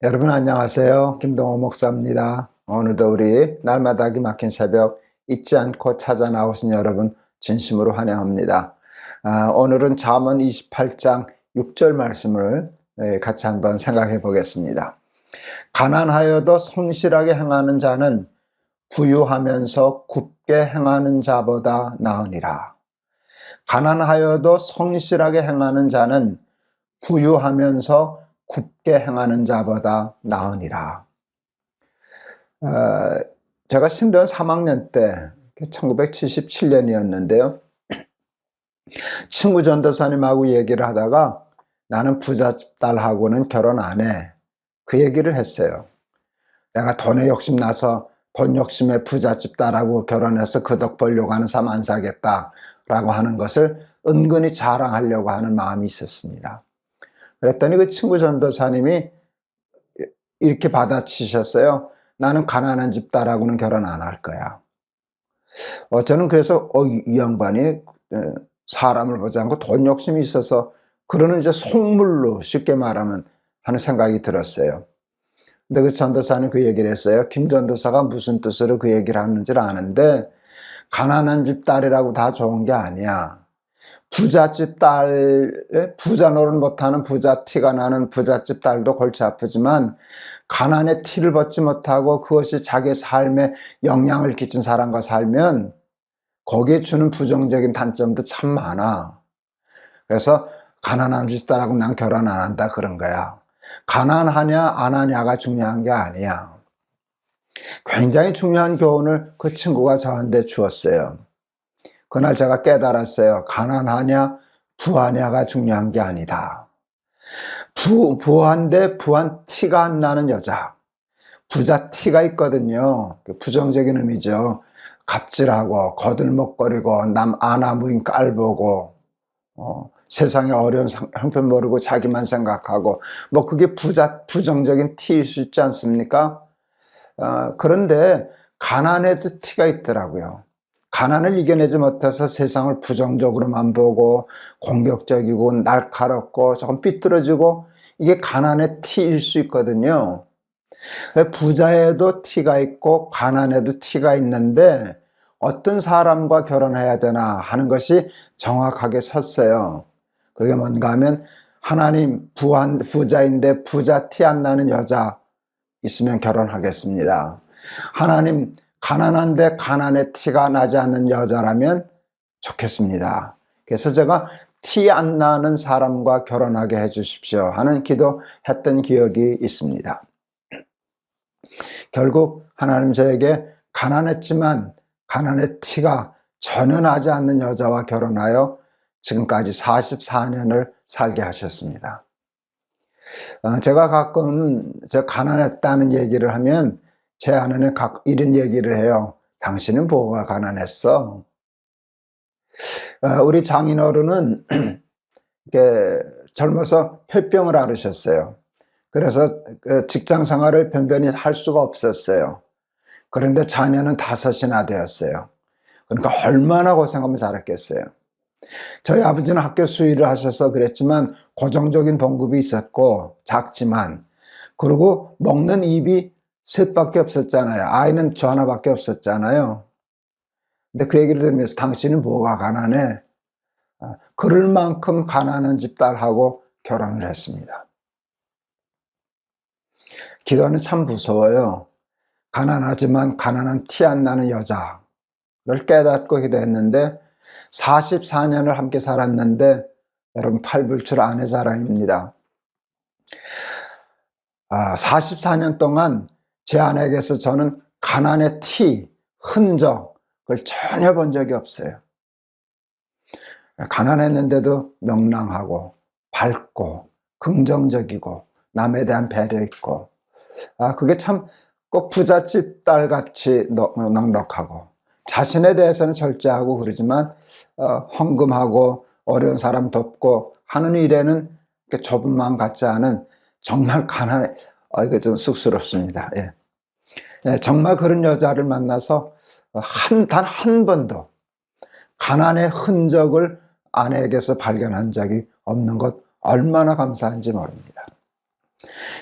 여러분 안녕하세요. 김동호 목사입니다. 오늘도 우리 날마다 기막힌 새벽 잊지 않고 찾아 나오신 여러분 진심으로 환영합니다. 오늘은 잠언 28장 6절 말씀을 같이 한번 생각해 보겠습니다. 가난하여도 성실하게 행하는 자는 부유하면서 굽게 행하는 자보다 나으니라. 가난하여도 성실하게 행하는 자는 부유하면서 굽게 행하는 자보다 나으니라. 제가 신대원 3학년 때 1977년이었는데요. 친구 전도사님하고 얘기를 하다가 나는 부잣집 딸하고는 결혼 안 해. 그 얘기를 했어요. 내가 돈에 욕심 나서 돈 욕심에 부잣집 딸하고 결혼해서 그 덕 벌려고 하는 삶 안 살겠다라고 하는 것을 은근히 자랑하려고 하는 마음이 있었습니다. 그랬더니 그 친구 전도사님이 이렇게 받아치셨어요. 나는 가난한 집 딸하고는 결혼 안 할 거야. 저는 그래서 이 양반이 사람을 보지 않고 돈 욕심이 있어서 그러는 이제 속물로 쉽게 말하면 하는 생각이 들었어요. 근데 그 전도사님 그 얘기를 했어요. 김 전도사가 무슨 뜻으로 그 얘기를 하는지를 아는데 가난한 집 딸이라고 다 좋은 게 아니야. 부잣집 딸, 부자 노릇 못하는 부자 티가 나는 부잣집 딸도 골치 아프지만 가난의 티를 벗지 못하고 그것이 자기 삶에 영향을 끼친 사람과 살면 거기에 주는 부정적인 단점도 참 많아. 그래서 가난한 집 딸하고 난 결혼 안 한다 그런 거야. 가난하냐 안 하냐가 중요한 게 아니야. 굉장히 중요한 교훈을 그 친구가 저한테 주었어요. 그날 제가 깨달았어요. 가난하냐 부하냐가 중요한 게 아니다. 부한데 부한 티가 안 나는 여자, 부자 티가 있거든요. 부정적인 의미죠. 갑질하고 거들먹거리고 남 아나무인 깔보고 세상의 어려운 형편 모르고 자기만 생각하고 뭐 그게 부정적인 티일 수 있지 않습니까? 그런데 가난에도 티가 있더라고요. 가난을 이겨내지 못해서 세상을 부정적으로만 보고 공격적이고 날카롭고 조금 삐뚤어지고 이게 가난의 티일 수 있거든요. 부자에도 티가 있고 가난에도 티가 있는데 어떤 사람과 결혼해야 되나 하는 것이 정확하게 섰어요. 그게 뭔가 하면 하나님 부자인데 부자 티 안 나는 여자 있으면 결혼하겠습니다. 하나님 가난한데 가난의 티가 나지 않는 여자라면 좋겠습니다. 그래서 제가 티 안 나는 사람과 결혼하게 해 주십시오 하는 기도했던 기억이 있습니다. 결국 하나님 저에게 가난했지만 가난의 티가 전혀 나지 않는 여자와 결혼하여 지금까지 44년을 살게 하셨습니다. 제가 가끔 가난했다는 얘기를 하면 제 아내는 이런 얘기를 해요. 당신은 뭐가 가난했어? 우리 장인어른은 젊어서 폐병을 앓으셨어요. 그래서 직장 생활을 변변히 할 수가 없었어요. 그런데 자녀는 5이나 되었어요. 그러니까 얼마나 고생하면서 살았겠어요. 저희 아버지는 학교 수의를 하셔서 그랬지만 고정적인 봉급이 있었고 작지만 그리고 먹는 입이 셋밖에 없었잖아요. 아이는 저 하나밖에 없었잖아요. 근데 그 얘기를 들으면서 당신은 뭐가 가난해? 그럴 만큼 가난한 집 딸하고 결혼을 했습니다. 기도는 참 무서워요. 가난하지만 가난한 티 안 나는 여자를 깨닫고 기도했는데 44년을 함께 살았는데 여러분 팔불출 아내 자랑입니다. 44년 동안 제 아내에게서 저는 가난의 티, 흔적을 전혀 본 적이 없어요. 가난했는데도 명랑하고 밝고 긍정적이고 남에 대한 배려 있고 그게 참 꼭 부잣집 딸같이 넉넉하고 자신에 대해서는 절제하고 그러지만 헌금하고 어려운 사람 돕고 하는 일에는 좁은 마음 같지 않은 정말 가난해. 이거 좀 쑥스럽습니다. 예, 정말 그런 여자를 만나서 단 한 번도 가난의 흔적을 아내에게서 발견한 적이 없는 것 얼마나 감사한지 모릅니다.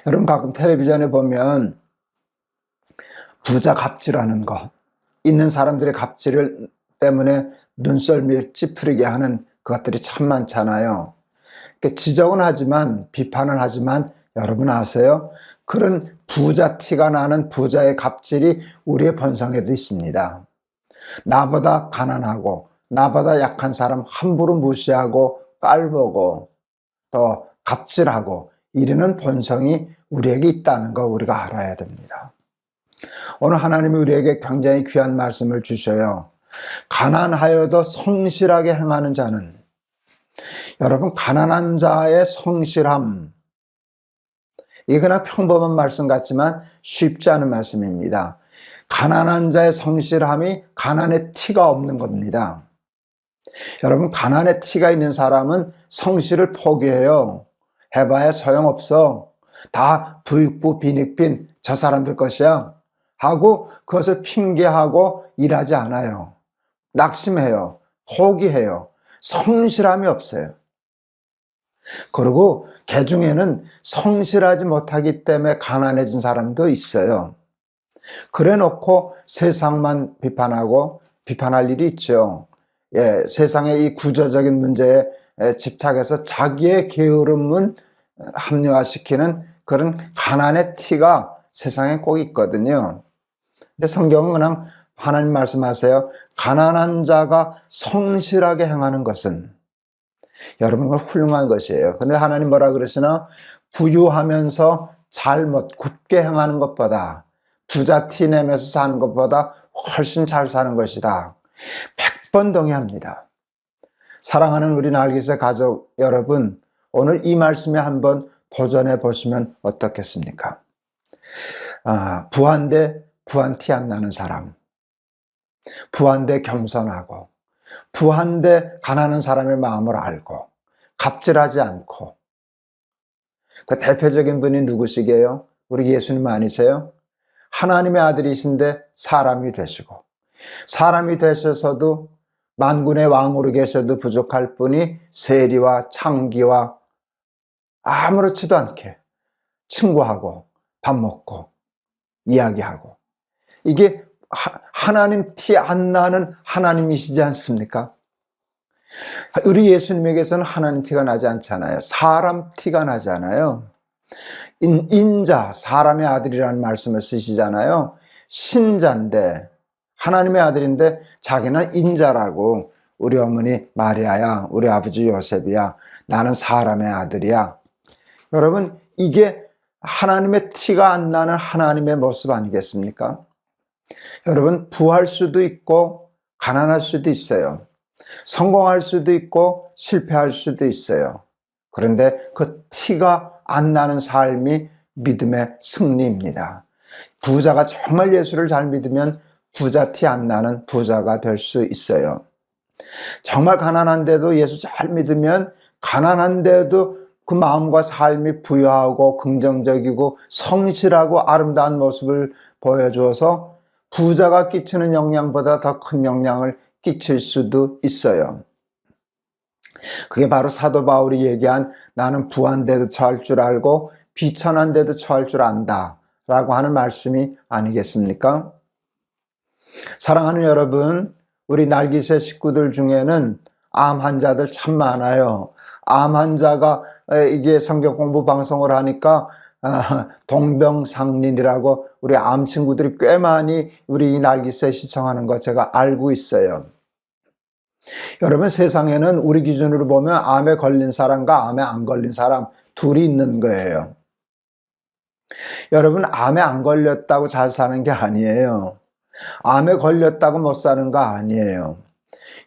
여러분 가끔 텔레비전에 보면 부자 갑질하는 거, 있는 사람들의 갑질 때문에 눈썰미 찌푸리게 하는 그것들이 참 많잖아요. 지적은 하지만, 비판을 하지만 여러분 아세요? 그런 부자 티가 나는 부자의 갑질이 우리의 본성에도 있습니다. 나보다 가난하고 나보다 약한 사람 함부로 무시하고 깔보고 또 갑질하고 이러는 본성이 우리에게 있다는 거 우리가 알아야 됩니다. 오늘 하나님이 우리에게 굉장히 귀한 말씀을 주셔요. 가난하여도 성실하게 행하는 자는, 여러분 가난한 자의 성실함, 이게 그냥 평범한 말씀 같지만 쉽지 않은 말씀입니다. 가난한 자의 성실함이 가난의 티가 없는 겁니다. 여러분 가난의 티가 있는 사람은 성실을 포기해요. 해봐야 소용없어. 다 부익부 빈익빈 저 사람들 것이야 하고 그것을 핑계하고 일하지 않아요. 낙심해요. 포기해요. 성실함이 없어요. 그리고 개 중에는 성실하지 못하기 때문에 가난해진 사람도 있어요. 그래 놓고 세상만 비판할 일이 있죠. 세상의 이 구조적인 문제에 집착해서 자기의 게으름은 합리화시키는 그런 가난의 티가 세상에 꼭 있거든요. 근데 성경은 그냥 하나님 말씀하세요. 가난한 자가 성실하게 행하는 것은, 여러분 그건 훌륭한 것이에요. 근데 하나님 뭐라 그러시나? 부유하면서 잘못 굳게 행하는 것보다, 부자 티 내면서 사는 것보다 훨씬 잘 사는 것이다. 100번 동의합니다. 사랑하는 우리 날개새 가족 여러분, 오늘 이 말씀에 한번 도전해 보시면 어떻겠습니까? 부한데 부한 티 안 나는 사람, 부한데 겸손하고, 부한데 가난한 사람의 마음을 알고, 갑질하지 않고. 그 대표적인 분이 누구시게요? 우리 예수님 아니세요? 하나님의 아들이신데 사람이 되시고, 사람이 되셔서도 만군의 왕으로 계셔도 부족할 뿐이 세리와 창기와 아무렇지도 않게 친구하고 밥 먹고 이야기하고, 이게 하나님 티 안 나는 하나님이시지 않습니까? 우리 예수님에게서는 하나님 티가 나지 않잖아요. 사람 티가 나잖아요. 인자, 사람의 아들이라는 말씀을 쓰시잖아요. 신자인데, 하나님의 아들인데 자기는 인자라고, 우리 어머니 마리아야, 우리 아버지 요셉이야, 나는 사람의 아들이야. 여러분, 이게 하나님의 티가 안 나는 하나님의 모습 아니겠습니까? 여러분, 부할 수도 있고 가난할 수도 있어요. 성공할 수도 있고 실패할 수도 있어요. 그런데 그 티가 안 나는 삶이 믿음의 승리입니다. 부자가 정말 예수를 잘 믿으면 부자 티 안 나는 부자가 될 수 있어요. 정말 가난한데도 예수 잘 믿으면 가난한데도 그 마음과 삶이 부유하고 긍정적이고 성실하고 아름다운 모습을 보여줘서 부자가 끼치는 영향보다 더 큰 영향을 끼칠 수도 있어요. 그게 바로 사도 바울이 얘기한 나는 부한데도 처할 줄 알고 비천한데도 처할 줄 안다 라고 하는 말씀이 아니겠습니까? 사랑하는 여러분, 우리 날기새 식구들 중에는 암 환자들 참 많아요. 암 환자가 이게 성경 공부 방송을 하니까 동병상련이라고 우리 암 친구들이 꽤 많이 우리 날기새 시청하는 거 제가 알고 있어요. 여러분, 세상에는 우리 기준으로 보면 암에 걸린 사람과 암에 안 걸린 사람 둘이 있는 거예요. 여러분, 암에 안 걸렸다고 잘 사는 게 아니에요. 암에 걸렸다고 못 사는 거 아니에요.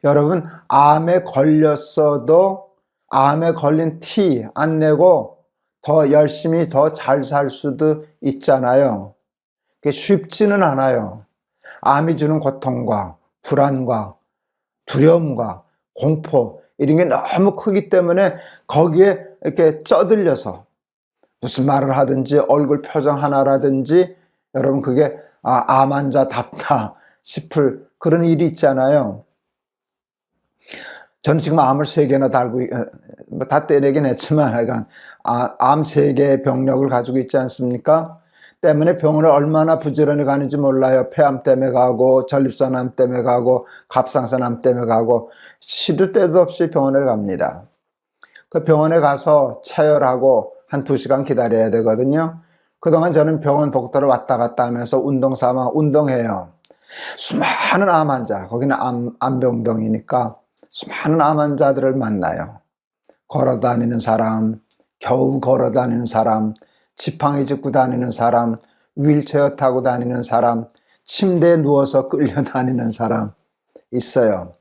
여러분, 암에 걸렸어도 암에 걸린 티 안 내고 더 열심히 더 잘 살 수도 있잖아요. 그게 쉽지는 않아요. 암이 주는 고통과 불안과 두려움과 공포 이런 게 너무 크기 때문에 거기에 이렇게 쩌들려서 무슨 말을 하든지 얼굴 표정 하나라든지 여러분 그게 암 환자답다 싶을 그런 일이 있잖아요. 저는 지금 암을 3개나 달고, 다 떼내긴 했지만, 하여간, 암 3개의 병력을 가지고 있지 않습니까? 때문에 병원을 얼마나 부지런히 가는지 몰라요. 폐암 때문에 가고, 전립선암 때문에 가고, 갑상선암 때문에 가고, 시도 때도 없이 병원을 갑니다. 그 병원에 가서 체열하고 한 2시간 기다려야 되거든요. 그동안 저는 병원 복도를 왔다 갔다 하면서 운동 삼아 운동해요. 수많은 암 환자, 거기는 암병동이니까 수많은 암 환자들을 만나요. 걸어 다니는 사람, 겨우 걸어 다니는 사람, 지팡이 짚고 다니는 사람, 휠체어 타고 다니는 사람, 침대에 누워서 끌려 다니는 사람 있어요.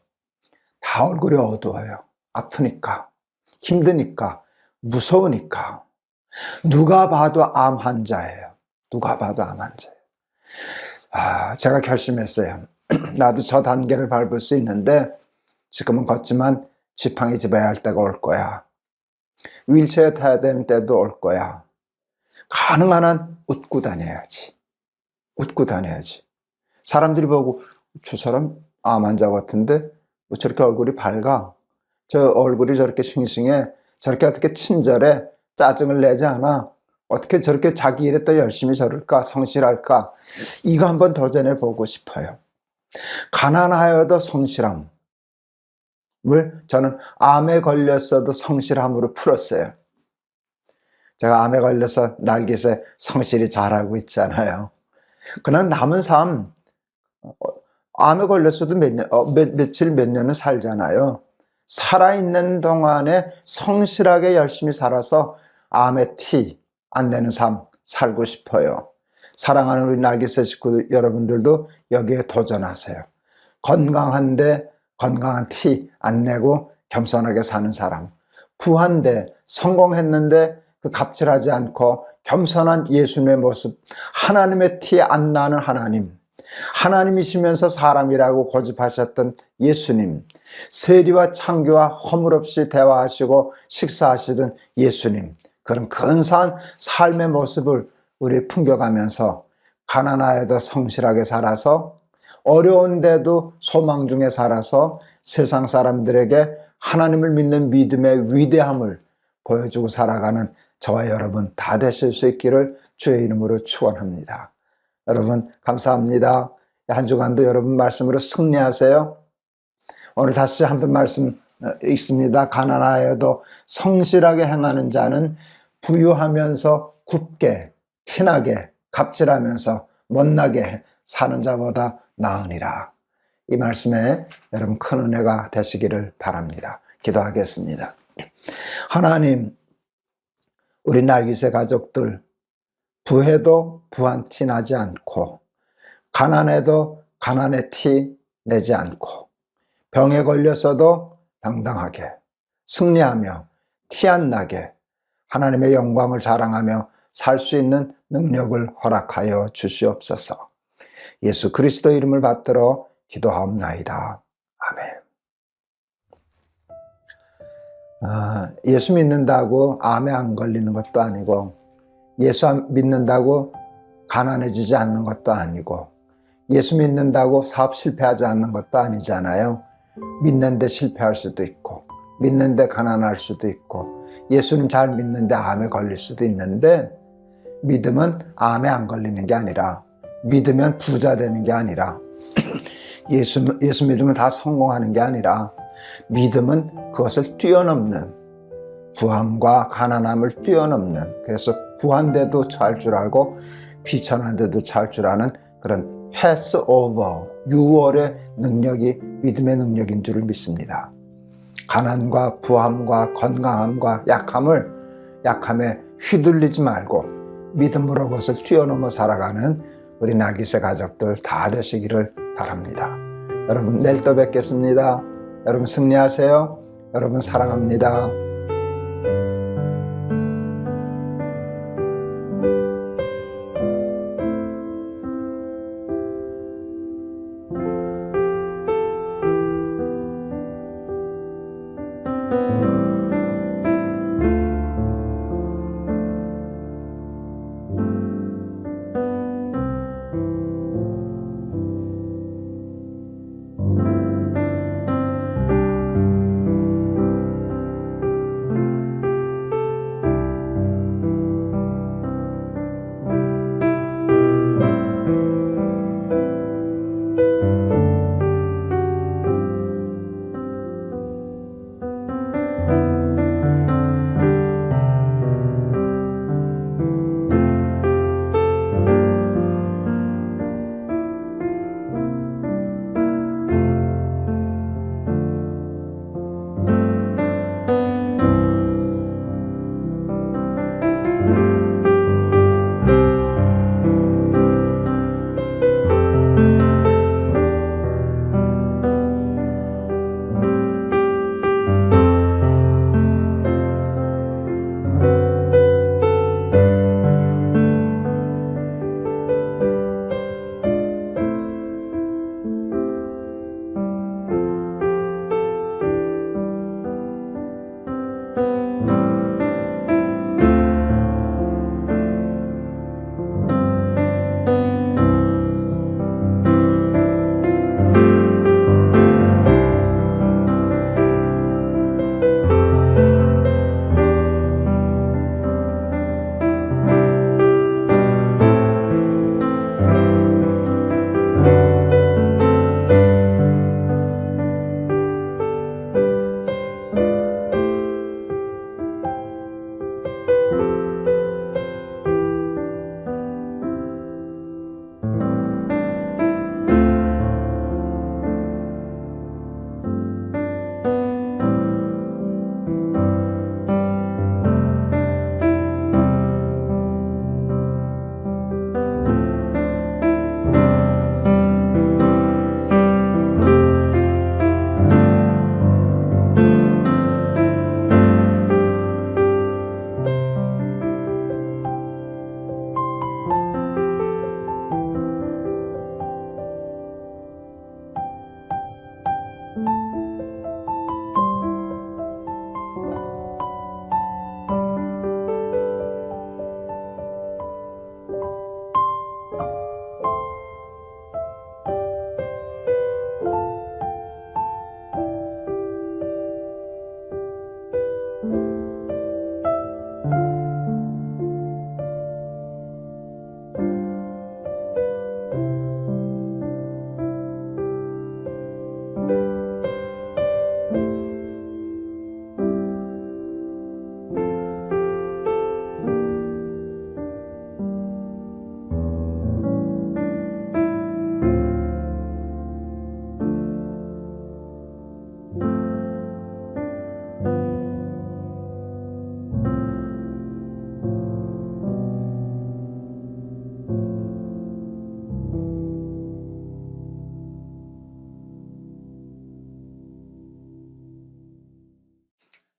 다 얼굴이 어두워요. 아프니까, 힘드니까, 무서우니까. 누가 봐도 암 환자예요. 누가 봐도 암 환자예요. 제가 결심했어요. 나도 저 단계를 밟을 수 있는데 지금은 걷지만 지팡이 집어야 할 때가 올 거야. 휠체어 타야 되는 때도 올 거야. 가능한 한 웃고 다녀야지. 웃고 다녀야지. 사람들이 보고 저 사람 암 환자 같은데 뭐 저렇게 얼굴이 밝아? 저 얼굴이 저렇게 싱싱해? 저렇게 어떻게 친절해? 짜증을 내지 않아? 어떻게 저렇게 자기 일에 또 열심히 저럴까? 성실할까? 이거 한번 도전해 보고 싶어요. 가난하여도 성실함을 저는 암에 걸렸어도 성실함으로 풀었어요. 제가 암에 걸려서 날깃에 성실히 잘하고 있잖아요. 그러나 남은 삶, 암에 걸렸어도 며칠 몇 년은 살잖아요. 살아있는 동안에 성실하게 열심히 살아서 암에 티 안 내는 삶 살고 싶어요. 사랑하는 우리 날깃새 식구 여러분들도 여기에 도전하세요. 건강한데 건강한 티 안 내고 겸손하게 사는 사람, 부한데 성공했는데 그 갑질하지 않고 겸손한 예수님의 모습, 하나님의 티 안 나는 하나님, 하나님이시면서 사람이라고 고집하셨던 예수님, 세리와 창교와 허물 없이 대화하시고 식사하시던 예수님, 그런 근사한 삶의 모습을 우리 풍겨가면서 가난하여도 성실하게 살아서 어려운데도 소망 중에 살아서 세상 사람들에게 하나님을 믿는 믿음의 위대함을 보여주고 살아가는 저와 여러분 다 되실 수 있기를 주의 이름으로 축원합니다. 여러분 감사합니다. 한 주간도 여러분 말씀으로 승리하세요. 오늘 다시 한번 말씀 있습니다. 가난하여도 성실하게 행하는 자는 부유하면서 굽게 티나게 갑질하면서 못나게 사는 자보다 나으니라. 이 말씀에 여러분 큰 은혜가 되시기를 바랍니다. 기도하겠습니다. 하나님, 우리 날깃새 가족들 부해도 부한 티 나지 않고 가난해도 가난의 티 내지 않고 병에 걸렸어도 당당하게 승리하며 티 안 나게 하나님의 영광을 자랑하며 살 수 있는 능력을 허락하여 주시옵소서. 예수 그리스도 이름을 받들어 기도하옵나이다. 아멘. 예수 믿는다고 암에 안 걸리는 것도 아니고 예수 믿는다고 가난해지지 않는 것도 아니고 예수 믿는다고 사업 실패하지 않는 것도 아니잖아요. 믿는데 실패할 수도 있고 믿는데 가난할 수도 있고 예수님 잘 믿는데 암에 걸릴 수도 있는데 믿음은 암에 안 걸리는 게 아니라 믿으면 부자 되는 게 아니라 예수 믿으면 다 성공하는 게 아니라 믿음은 그것을 뛰어넘는 부함과 가난함을 뛰어넘는 그래서 부한데도 잘 줄 알고 비천한데도 잘 줄 아는 그런 패스 오버 유월의 능력이 믿음의 능력인 줄을 믿습니다. 가난과 부함과 건강함과 약함에 휘둘리지 말고 믿음으로 그것을 뛰어넘어 살아가는 우리 날깃새 가족들 다 되시기를 바랍니다. 여러분 내일 또 뵙겠습니다. 여러분 승리하세요. 여러분 사랑합니다.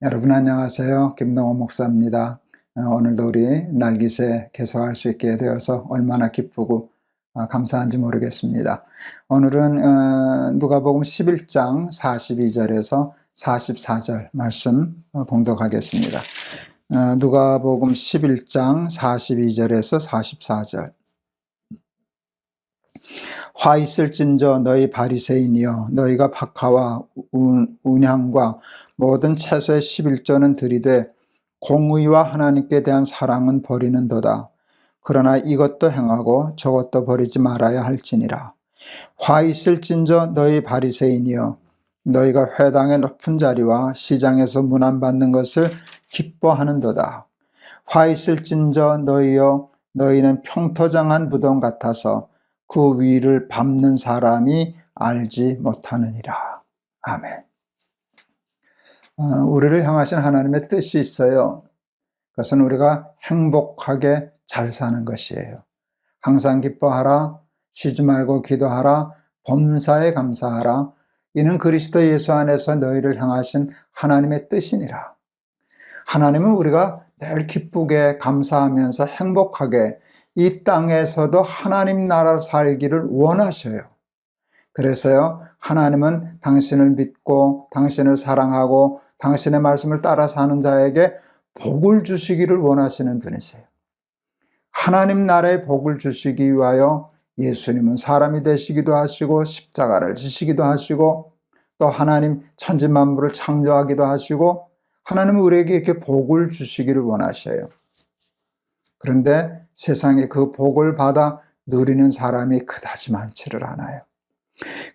여러분 안녕하세요. 김동호 목사입니다. 오늘도 우리 날깃에 계속할 수 있게 되어서 얼마나 기쁘고 감사한지 모르겠습니다. 오늘은 누가복음 11장 42절에서 44절 말씀 봉독하겠습니다. 누가복음 11장 42절에서 44절. 화 있을진저 너희 바리새인이여, 너희가 박하와 운향과 모든 채소의 11조는 들이되 공의와 하나님께 대한 사랑은 버리는도다. 그러나 이것도 행하고 저것도 버리지 말아야 할지니라. 화 있을진저 너희 바리새인이여, 너희가 회당의 높은 자리와 시장에서 문안받는 것을 기뻐하는도다. 화 있을진저 너희여, 너희는 평토장한 무덤 같아서 그 위를 밟는 사람이 알지 못하느니라. 아멘. 우리를 향하신 하나님의 뜻이 있어요. 그것은 우리가 행복하게 잘 사는 것이에요. 항상 기뻐하라, 쉬지 말고 기도하라, 범사에 감사하라. 이는 그리스도 예수 안에서 너희를 향하신 하나님의 뜻이니라. 하나님은 우리가 늘 기쁘게 감사하면서 행복하게 이 땅에서도 하나님 나라 살기를 원하셔요. 그래서요, 하나님은 당신을 믿고 당신을 사랑하고 당신의 말씀을 따라 사는 자에게 복을 주시기를 원하시는 분이세요. 하나님 나라의 복을 주시기 위하여 예수님은 사람이 되시기도 하시고 십자가를 지시기도 하시고 또 하나님 천지만물을 창조하기도 하시고 하나님은 우리에게 이렇게 복을 주시기를 원하셔요. 그런데 세상에 그 복을 받아 누리는 사람이 그다지 많지를 않아요.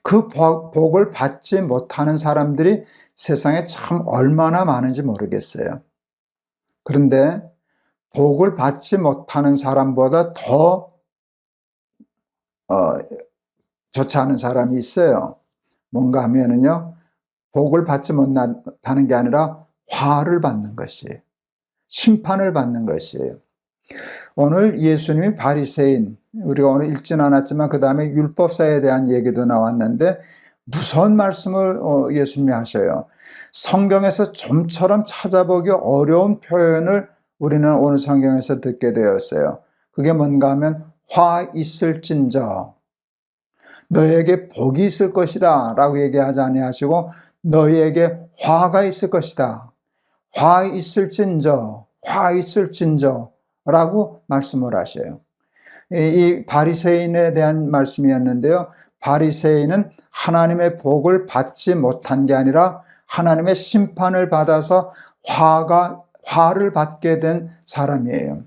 그 복을 받지 못하는 사람들이 세상에 참 얼마나 많은지 모르겠어요. 그런데 복을 받지 못하는 사람보다 더 좋지 않은 사람이 있어요. 뭔가 하면은요, 복을 받지 못하는 게 아니라 화를 받는 것이에요. 심판을 받는 것이에요. 오늘 예수님이 바리새인, 우리가 오늘 읽지는 않았지만 그 다음에 율법사에 대한 얘기도 나왔는데 무서운 말씀을 예수님이 하셔요. 성경에서 좀처럼 찾아보기 어려운 표현을 우리는 오늘 성경에서 듣게 되었어요. 그게 뭔가 하면 화 있을진저, 너희에게 복이 있을 것이다 라고 얘기하지 아니하시고 너희에게 화가 있을 것이다. 화 있을진저, 화 있을진저 라고 말씀을 하셔요. 이 바리새인에 대한 말씀이었는데요. 바리새인은 하나님의 복을 받지 못한 게 아니라 하나님의 심판을 받아서 화를 받게 된 사람이에요.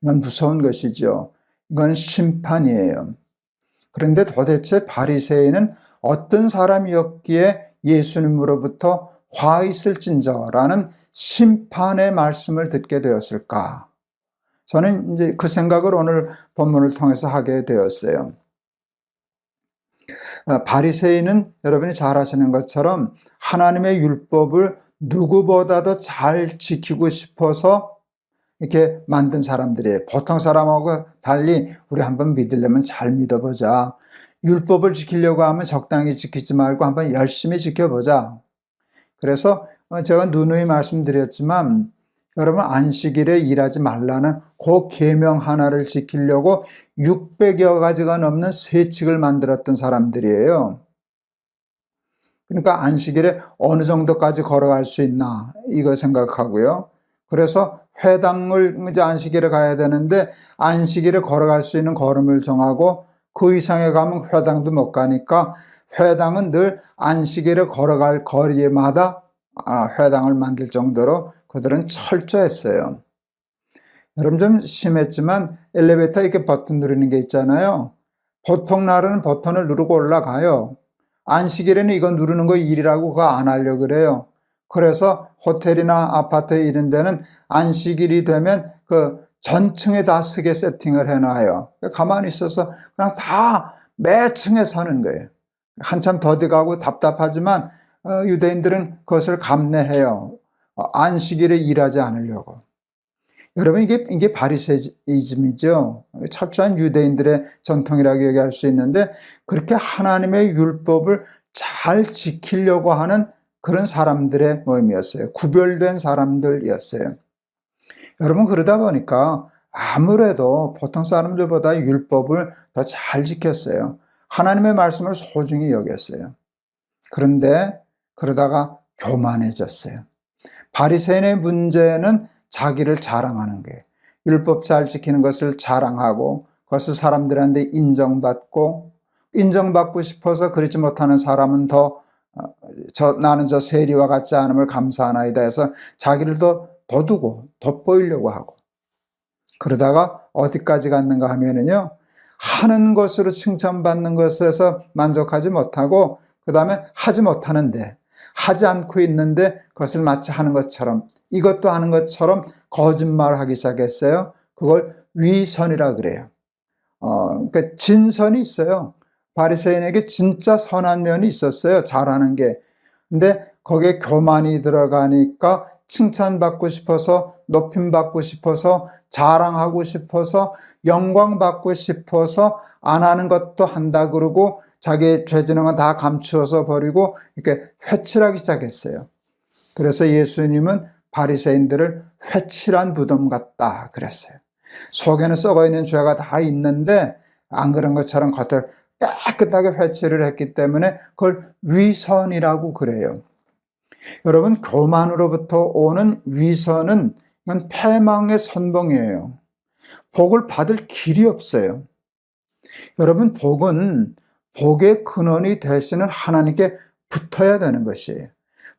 이건 무서운 것이죠. 이건 심판이에요. 그런데 도대체 바리새인은 어떤 사람이었기에 예수님으로부터 화 있을진저라는 심판의 말씀을 듣게 되었을까? 저는 이제 그 생각을 오늘 본문을 통해서 하게 되었어요. 바리새인은 여러분이 잘 아시는 것처럼 하나님의 율법을 누구보다도 잘 지키고 싶어서 이렇게 만든 사람들이에요. 보통 사람하고 달리 우리 한번 믿으려면 잘 믿어보자. 율법을 지키려고 하면 적당히 지키지 말고 한번 열심히 지켜보자. 그래서 제가 누누이 말씀드렸지만 여러분 안식일에 일하지 말라는 그 계명 하나를 지키려고 600여 가지가 넘는 세칙을 만들었던 사람들이에요. 그러니까 안식일에 어느 정도까지 걸어갈 수 있나 이거 생각하고요. 그래서 회당을 이제 안식일에 가야 되는데 안식일에 걸어갈 수 있는 걸음을 정하고 그 이상에 가면 회당도 못 가니까 회당은 늘 안식일에 걸어갈 거리마다 회당을 만들 정도로 그들은 철저했어요. 여러분 좀 심했지만 엘리베이터 이렇게 버튼 누르는 게 있잖아요. 보통 날은 버튼을 누르고 올라가요. 안식일에는 이거 누르는 거 일이라고 그거 안 하려고 그래요. 그래서 호텔이나 아파트 이런 데는 안식일이 되면 그 전층에 다 쓰게 세팅을 해놔요. 가만히 있어서 그냥 다 매층에 사는 거예요. 한참 더디가고 답답하지만 유대인들은 그것을 감내해요. 안식일에 일하지 않으려고. 여러분 이게 바리새이즘이죠. 철저한 유대인들의 전통이라고 얘기할 수 있는데 그렇게 하나님의 율법을 잘 지키려고 하는 그런 사람들의 모임이었어요. 구별된 사람들이었어요. 여러분, 그러다 보니까 아무래도 보통 사람들보다 율법을 더 잘 지켰어요. 하나님의 말씀을 소중히 여겼어요. 그런데 그러다가 교만해졌어요. 바리새인의 문제는 자기를 자랑하는 거예요. 율법 잘 지키는 것을 자랑하고 그것을 사람들한테 인정받고 싶어서 그러지 못하는 사람은 나는 저 세리와 같지 않음을 감사하나이다 해서 자기를 더 도두고 돋보이려고 하고, 그러다가 어디까지 갔는가 하면은요, 하는 것으로 칭찬받는 것에서 만족하지 못하고 그 다음에 하지 못하는데, 하지 않고 있는데 그것을 마치 하는 것처럼, 이것도 하는 것처럼 거짓말을 하기 시작했어요. 그걸 위선이라 그래요. 그러니까 진선이 있어요. 바리새인에게 진짜 선한 면이 있었어요. 잘하는 게. 근데 거기에 교만이 들어가니까 칭찬받고 싶어서, 높임받고 싶어서, 자랑하고 싶어서, 영광받고 싶어서 안 하는 것도 한다 그러고 자기의 죄지능은 다 감추어서 버리고 이렇게 회칠하기 시작했어요. 그래서 예수님은 바리새인들을 회칠한 무덤 같다 그랬어요. 속에는 썩어있는 죄가 다 있는데 안 그런 것처럼 겉을 깨끗하게 회칠을 했기 때문에 그걸 위선이라고 그래요. 여러분, 교만으로부터 오는 위선은 이건 패망의 선봉이에요. 복을 받을 길이 없어요. 여러분, 복의 근원이 되시는 하나님께 붙어야 되는 것이에요.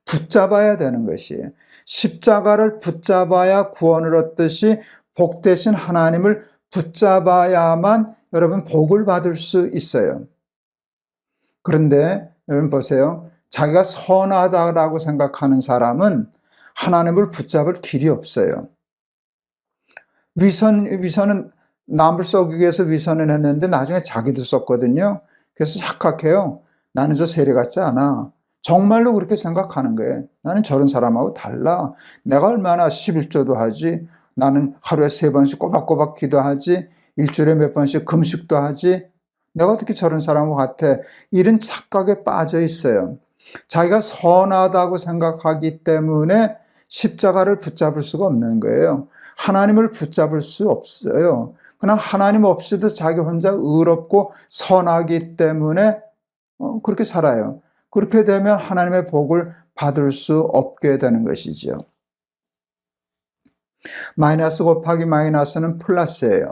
붙잡아야 되는 것이에요. 십자가를 붙잡아야 구원을 얻듯이 복 되신 하나님을 붙잡아야만 여러분 복을 받을 수 있어요. 그런데 여러분 보세요. 자기가 선하다라고 생각하는 사람은 하나님을 붙잡을 길이 없어요. 위선은 남을 쏘기 위해서 위선을 했는데 나중에 자기도 썼거든요. 그래서 착각해요. 나는 저 세리 같지 않아. 정말로 그렇게 생각하는 거예요. 나는 저런 사람하고 달라. 내가 얼마나 11조도 하지. 나는 하루에 3번씩 꼬박꼬박 기도하지. 일주일에 몇 번씩 금식도 하지. 내가 어떻게 저런 사람과 같아. 이런 착각에 빠져 있어요. 자기가 선하다고 생각하기 때문에 십자가를 붙잡을 수가 없는 거예요. 하나님을 붙잡을 수 없어요. 그냥 하나님 없이도 자기 혼자 의롭고 선하기 때문에 그렇게 살아요. 그렇게 되면 하나님의 복을 받을 수 없게 되는 것이죠. 마이너스 곱하기 마이너스는 플러스예요.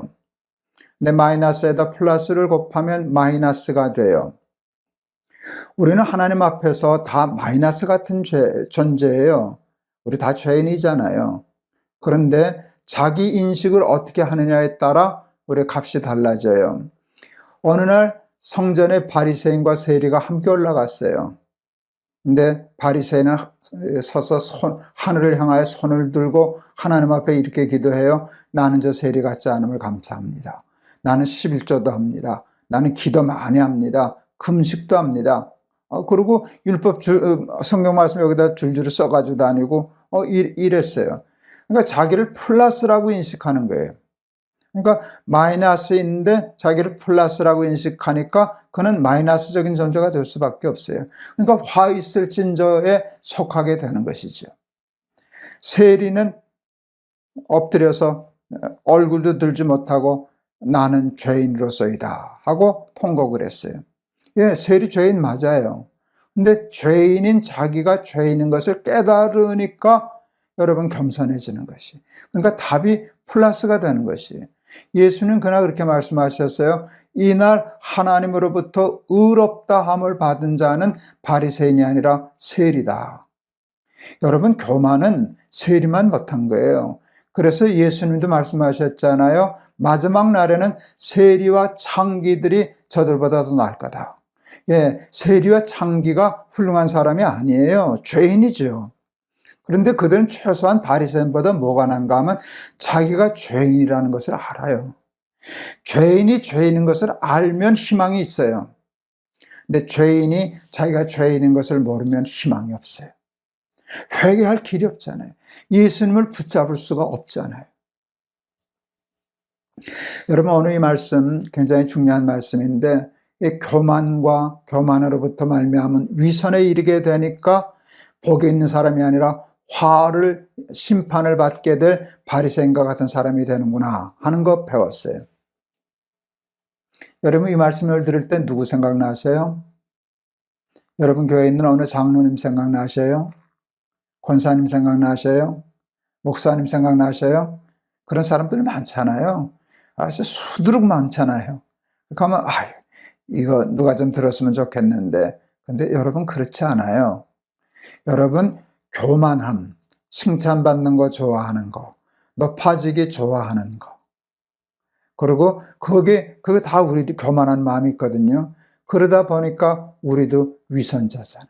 근데 마이너스에다 플러스를 곱하면 마이너스가 돼요. 우리는 하나님 앞에서 다 마이너스 같은 존재예요. 우리 다 죄인이잖아요. 그런데 자기 인식을 어떻게 하느냐에 따라 우리의 값이 달라져요. 어느 날 성전에 바리새인과 세리가 함께 올라갔어요. 근데 바리새인은 서서 하늘을 향하여 손을 들고 하나님 앞에 이렇게 기도해요. 나는 저 세리 같지 않음을 감사합니다. 나는 11조도 합니다. 나는 기도 많이 합니다. 금식도 합니다. 그리고 율법 성경 말씀 여기다 줄줄이 써가지고 다니고 이랬어요. 그러니까 자기를 플러스라고 인식하는 거예요. 그러니까 마이너스인데 자기를 플러스라고 인식하니까 그는 마이너스적인 존재가 될 수밖에 없어요. 그러니까 화 있을 진저에 속하게 되는 것이죠. 세리는 엎드려서 얼굴도 들지 못하고 나는 죄인으로서이다 하고 통곡을 했어요. 예, 세리 죄인 맞아요. 근데 죄인인 자기가 죄인인 것을 깨달으니까 여러분 겸손해지는 것이. 그러니까 답이 플러스가 되는 것이. 예수는 그날 그렇게 말씀하셨어요. 이날 하나님으로부터 의롭다함을 받은 자는 바리새인이 아니라 세리다. 여러분, 교만은 세리만 못한 거예요. 그래서 예수님도 말씀하셨잖아요. 마지막 날에는 세리와 창기들이 저들보다 더 나을 거다. 예, 세리와 창기가 훌륭한 사람이 아니에요. 죄인이죠. 그런데 그들은 최소한 바리새인보다 뭐가 난가 하면 자기가 죄인이라는 것을 알아요. 죄인이 죄인인 것을 알면 희망이 있어요. 근데 죄인이 자기가 죄인인 것을 모르면 희망이 없어요. 회개할 길이 없잖아요. 예수님을 붙잡을 수가 없잖아요. 여러분, 오늘 이 말씀 굉장히 중요한 말씀인데 이 교만과 교만으로부터 말미암은 위선에 이르게 되니까 복이 있는 사람이 아니라 심판을 받게 될 바리새인과 같은 사람이 되는구나 하는 거 배웠어요. 여러분, 이 말씀을 들을 때 누구 생각나세요? 여러분 교회에 있는 어느 장로님 생각나셔요? 권사님 생각나셔요? 목사님 생각나셔요? 그런 사람들 많잖아요. 진짜 수두룩 많잖아요. 그러면 이거 누가 좀 들었으면 좋겠는데, 근데 여러분 그렇지 않아요. 여러분 교만함, 칭찬받는 거 좋아하는 거, 높아지기 좋아하는 거, 그리고 그게 다 우리도 교만한 마음이 있거든요. 그러다 보니까 우리도 위선자잖아요.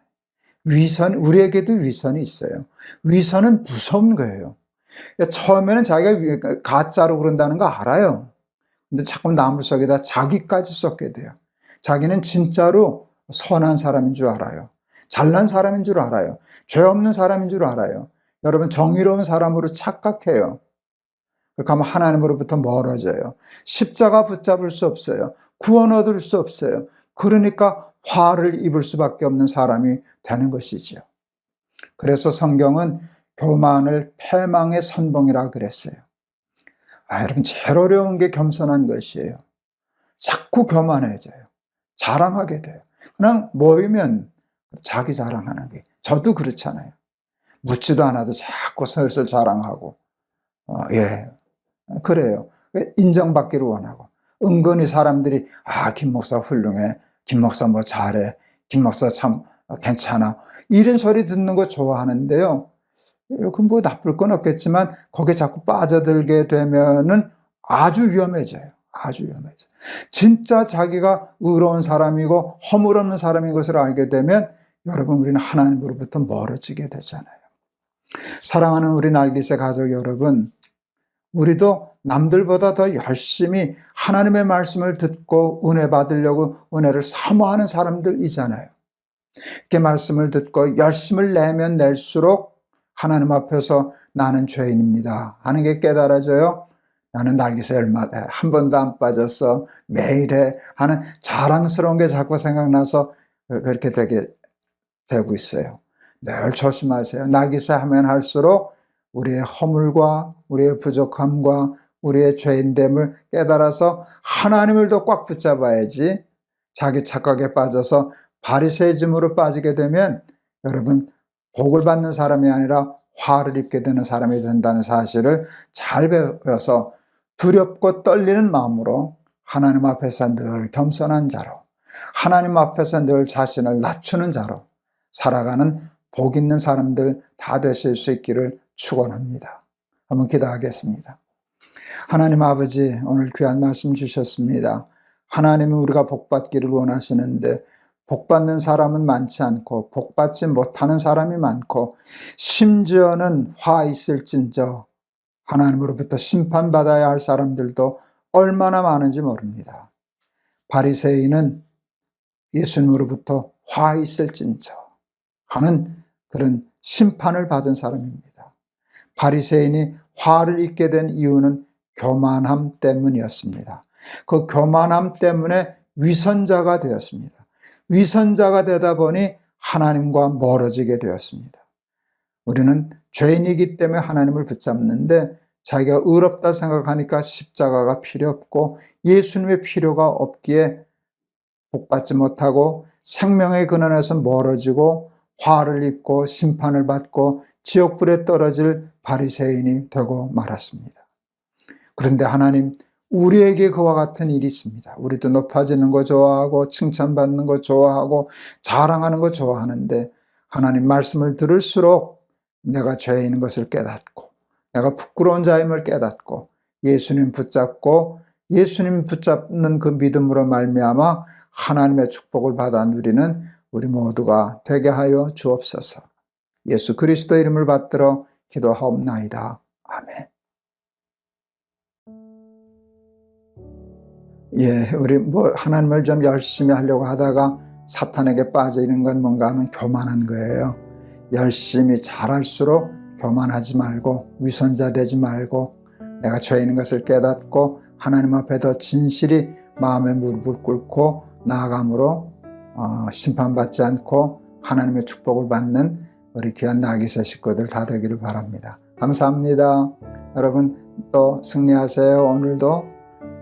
우리에게도 위선이 있어요. 위선은 무서운 거예요. 처음에는 자기가 가짜로 그런다는 거 알아요. 근데 자꾸 나무 속에다 자기까지 쏟게 돼요. 자기는 진짜로 선한 사람인 줄 알아요. 잘난 사람인 줄 알아요. 죄 없는 사람인 줄 알아요. 여러분, 정의로운 사람으로 착각해요. 그렇게 하면 하나님으로부터 멀어져요. 십자가 붙잡을 수 없어요. 구원 얻을 수 없어요. 그러니까 화를 입을 수밖에 없는 사람이 되는 것이지요. 그래서 성경은 교만을 패망의 선봉이라 그랬어요. 여러분, 제일 어려운 게 겸손한 것이에요. 자꾸 교만해져요. 자랑하게 돼요. 그냥 모이면 자기 자랑하는 게. 저도 그렇잖아요. 묻지도 않아도 자꾸 슬슬 자랑하고. 그래요. 인정받기를 원하고. 은근히 사람들이 김 목사 훌륭해. 김 목사 뭐 잘해. 김 목사 참 괜찮아. 이런 소리 듣는 거 좋아하는데요. 그 뭐 나쁠 건 없겠지만 거기에 자꾸 빠져들게 되면은 아주 위험해져요. 아주 위험해져. 진짜 자기가 의로운 사람이고 허물 없는 사람인 것을 알게 되면 여러분, 우리는 하나님으로부터 멀어지게 되잖아요. 사랑하는 우리 날개새 가족 여러분, 우리도 남들보다 더 열심히 하나님의 말씀을 듣고 은혜 받으려고 은혜를 사모하는 사람들이잖아요. 이렇게 말씀을 듣고 열심을 내면 낼수록 하나님 앞에서 나는 죄인입니다 하는 게 깨달아져요. 나는 날개새 얼마나 한 번도 안 빠졌어, 매일 해 하는 자랑스러운 게 자꾸 생각나서 그렇게 되고 있어요. 늘 조심하세요. 날개새 하면 할수록 우리의 허물과 우리의 부족함과 우리의 죄인됨을 깨달아서 하나님을 더 꽉 붙잡아야지, 자기 착각에 빠져서 바리새이즘으로 빠지게 되면 여러분, 복을 받는 사람이 아니라 화를 입게 되는 사람이 된다는 사실을 잘 배워서 두렵고 떨리는 마음으로 하나님 앞에서 늘 겸손한 자로, 하나님 앞에서 늘 자신을 낮추는 자로 살아가는 복 있는 사람들 다 되실 수 있기를 축원합니다. 한번 기도하겠습니다. 하나님 아버지, 오늘 귀한 말씀 주셨습니다. 하나님은 우리가 복받기를 원하시는데 복받는 사람은 많지 않고 복받지 못하는 사람이 많고, 심지어는 화 있을진저 하나님으로부터 심판받아야 할 사람들도 얼마나 많은지 모릅니다. 바리새인은 예수님으로부터 화 있을진저 하는 그런 심판을 받은 사람입니다. 바리새인이 화를 입게 된 이유는 교만함 때문이었습니다. 그 교만함 때문에 위선자가 되었습니다. 위선자가 되다 보니 하나님과 멀어지게 되었습니다. 우리는 죄인이기 때문에 하나님을 붙잡는데 자기가 의롭다 생각하니까 십자가가 필요 없고 예수님의 필요가 없기에 복받지 못하고 생명의 근원에서 멀어지고 화를 입고 심판을 받고 지옥불에 떨어질 바리새인이 되고 말았습니다. 그런데 하나님, 우리에게 그와 같은 일이 있습니다. 우리도 높아지는 거 좋아하고 칭찬받는 거 좋아하고 자랑하는 거 좋아하는데, 하나님 말씀을 들을수록 내가 죄인인 것을 깨닫고 내가 부끄러운 자임을 깨닫고 예수님 붙잡고 예수님 붙잡는 그 믿음으로 말미암아 하나님의 축복을 받아 누리는 우리 모두가 되게 하여 주옵소서. 예수 그리스도 이름을 받들어 기도하옵나이다. 아멘. 우리 하나님을 좀 열심히 하려고 하다가 사탄에게 빠져 있는 건 뭔가 하면 교만한 거예요. 열심히 잘할수록 교만하지 말고 위선자 되지 말고 내가 죄인인 것을 깨닫고 하나님 앞에 더 진실이 마음의 무릎을 꿇고 나아감으로 심판받지 않고 하나님의 축복을 받는 우리 귀한 나기세 식구들 다 되기를 바랍니다. 감사합니다. 여러분 또 승리하세요. 오늘도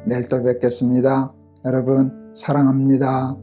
내일 또 뵙겠습니다. 여러분 사랑합니다.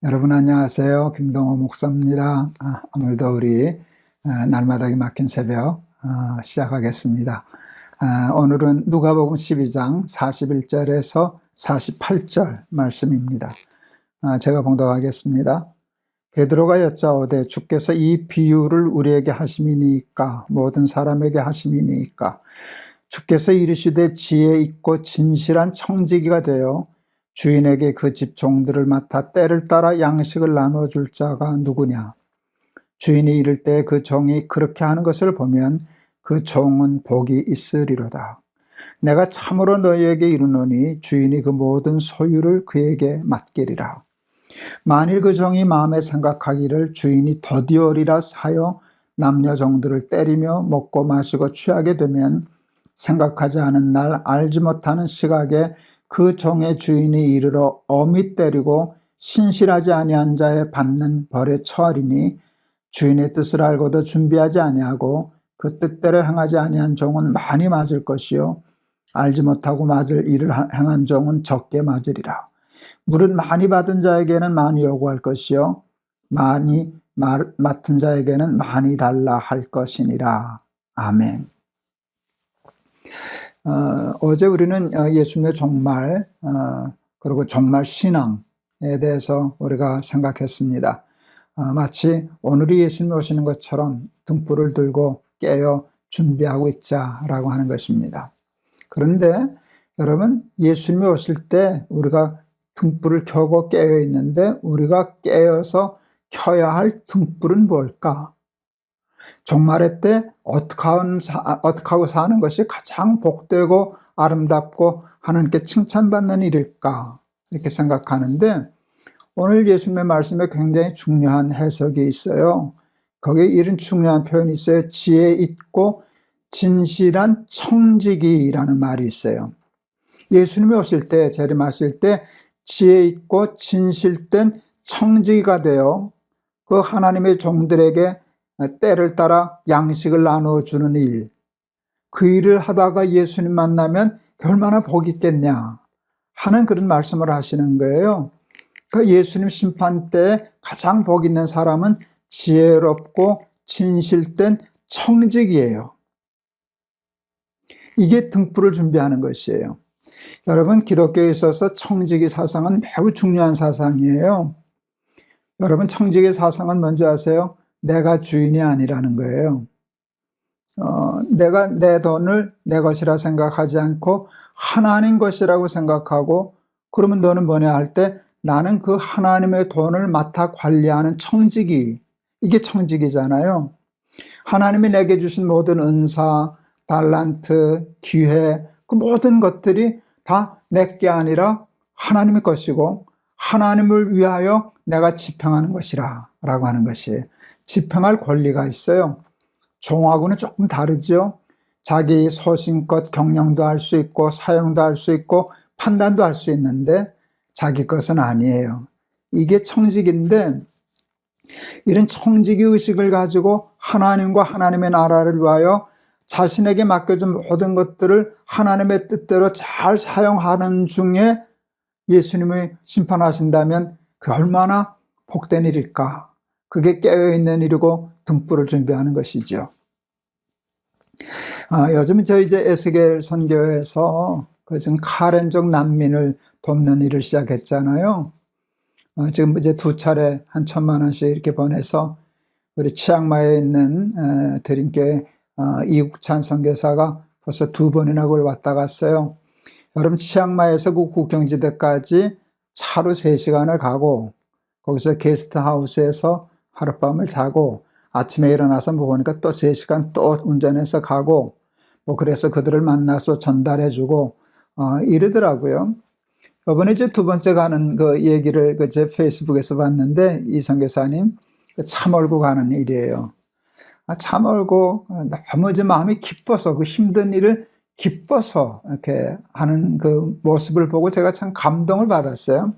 여러분 안녕하세요. 김동호 목사입니다. 오늘도 우리 날마다기 막힌 새벽 시작하겠습니다. 오늘은 누가복음 12장 41절에서 48절 말씀입니다. 제가 봉독하겠습니다. 베드로가 여짜오되 주께서 이 비유를 우리에게 하심이니까 모든 사람에게 하심이니까 주께서 이르시되 지혜 있고 진실한 청지기가 되어 주인에게 그 집 종들을 맡아 때를 따라 양식을 나눠줄 자가 누구냐. 주인이 이를 때 그 종이 그렇게 하는 것을 보면 그 종은 복이 있으리로다. 내가 참으로 너희에게 이르노니 주인이 그 모든 소유를 그에게 맡기리라. 만일 그 종이 마음에 생각하기를 주인이 더디오리라 하여 남녀 종들을 때리며 먹고 마시고 취하게 되면 생각하지 않은 날 알지 못하는 시각에 그 종의 주인이 이르러 엄히 때리고 신실하지 아니한 자의 받는 벌에 처하리니 주인의 뜻을 알고도 준비하지 아니하고 그 뜻대로 행하지 아니한 종은 많이 맞을 것이요 알지 못하고 맞을 일을 행한 종은 적게 맞으리라. 물은 많이 받은 자에게는 많이 요구할 것이요 많이 맡은 자에게는 많이 달라 할 것이니라. 아멘. 어제 우리는 예수님의 종말 그리고 종말 신앙에 대해서 우리가 생각했습니다. 마치 오늘이 예수님 오시는 것처럼 등불을 들고 깨어 준비하고 있자라고 하는 것입니다. 그런데 여러분 예수님이 오실 때 우리가 등불을 켜고 깨어 있는데 우리가 깨어서 켜야 할 등불은 뭘까? 종말의 때 어떻게 하고 사는 것이 가장 복되고 아름답고 하나님께 칭찬받는 일일까? 이렇게 생각하는데 오늘 예수님의 말씀에 굉장히 중요한 해석이 있어요. 거기에 이런 중요한 표현이 있어요. 지혜 있고 진실한 청지기라는 말이 있어요. 예수님이 오실 때, 재림하실 때 지혜 있고 진실된 청지기가 되어 그 하나님의 종들에게 때를 따라 양식을 나눠주는 일, 그 일을 하다가 예수님 만나면 얼마나 복이 있겠냐 하는 그런 말씀을 하시는 거예요. 그 예수님 심판 때 가장 복 있는 사람은 지혜롭고 진실된 청직이에요. 이게 등불을 준비하는 것이에요. 여러분, 기독교에 있어서 청지기 사상은 매우 중요한 사상이에요. 여러분, 청지기 사상은 뭔지 아세요? 내가 주인이 아니라는 거예요. 내가 내 돈을 내 것이라 생각하지 않고 하나님 것이라고 생각하고, 그러면 너는 뭐냐 할 때 나는 그 하나님의 돈을 맡아 관리하는 청지기, 이게 청지기잖아요. 하나님이 내게 주신 모든 은사, 달란트, 기회, 그 모든 것들이 다 내게 아니라 하나님의 것이고 하나님을 위하여 내가 집행하는 것이라 라고 하는 것이, 집행할 권리가 있어요. 종하고는 조금 다르죠. 자기 소신껏 경영도 할 수 있고 사용도 할 수 있고 판단도 할 수 있는데 자기 것은 아니에요. 이게 청직인데, 이런 청지기 의식을 가지고 하나님과 하나님의 나라를 위하여 자신에게 맡겨준 모든 것들을 하나님의 뜻대로 잘 사용하는 중에 예수님이 심판하신다면 그 얼마나 복된 일일까. 그게 깨어있는 일이고 등불을 준비하는 것이죠. 요즘 저희 이제 에스겔 선교에서 지금 카렌족 난민을 돕는 일을 시작했잖아요. 지금 이제 2차례 한 1,000만 원씩 이렇게 보내서 우리 치앙마이에 있는 드림교회 이국찬 선교사가 벌써 2번이나 그걸 왔다 갔어요. 여러분, 치앙마이에서 그 국경지대까지 차로 3시간을 가고 거기서 게스트하우스에서 하룻밤을 자고 아침에 일어나서 보니까 또 3시간 또 운전해서 가고, 그래서 그들을 만나서 전달해주고 이러더라고요. 이번에 이제 2번째 가는 그 얘기를 제 페이스북에서 봤는데, 이 선교사님 차 몰고 가는 일이에요. 차 몰고 너무 이제 마음이 기뻐서, 그 힘든 일을 기뻐서 이렇게 하는 그 모습을 보고 제가 참 감동을 받았어요.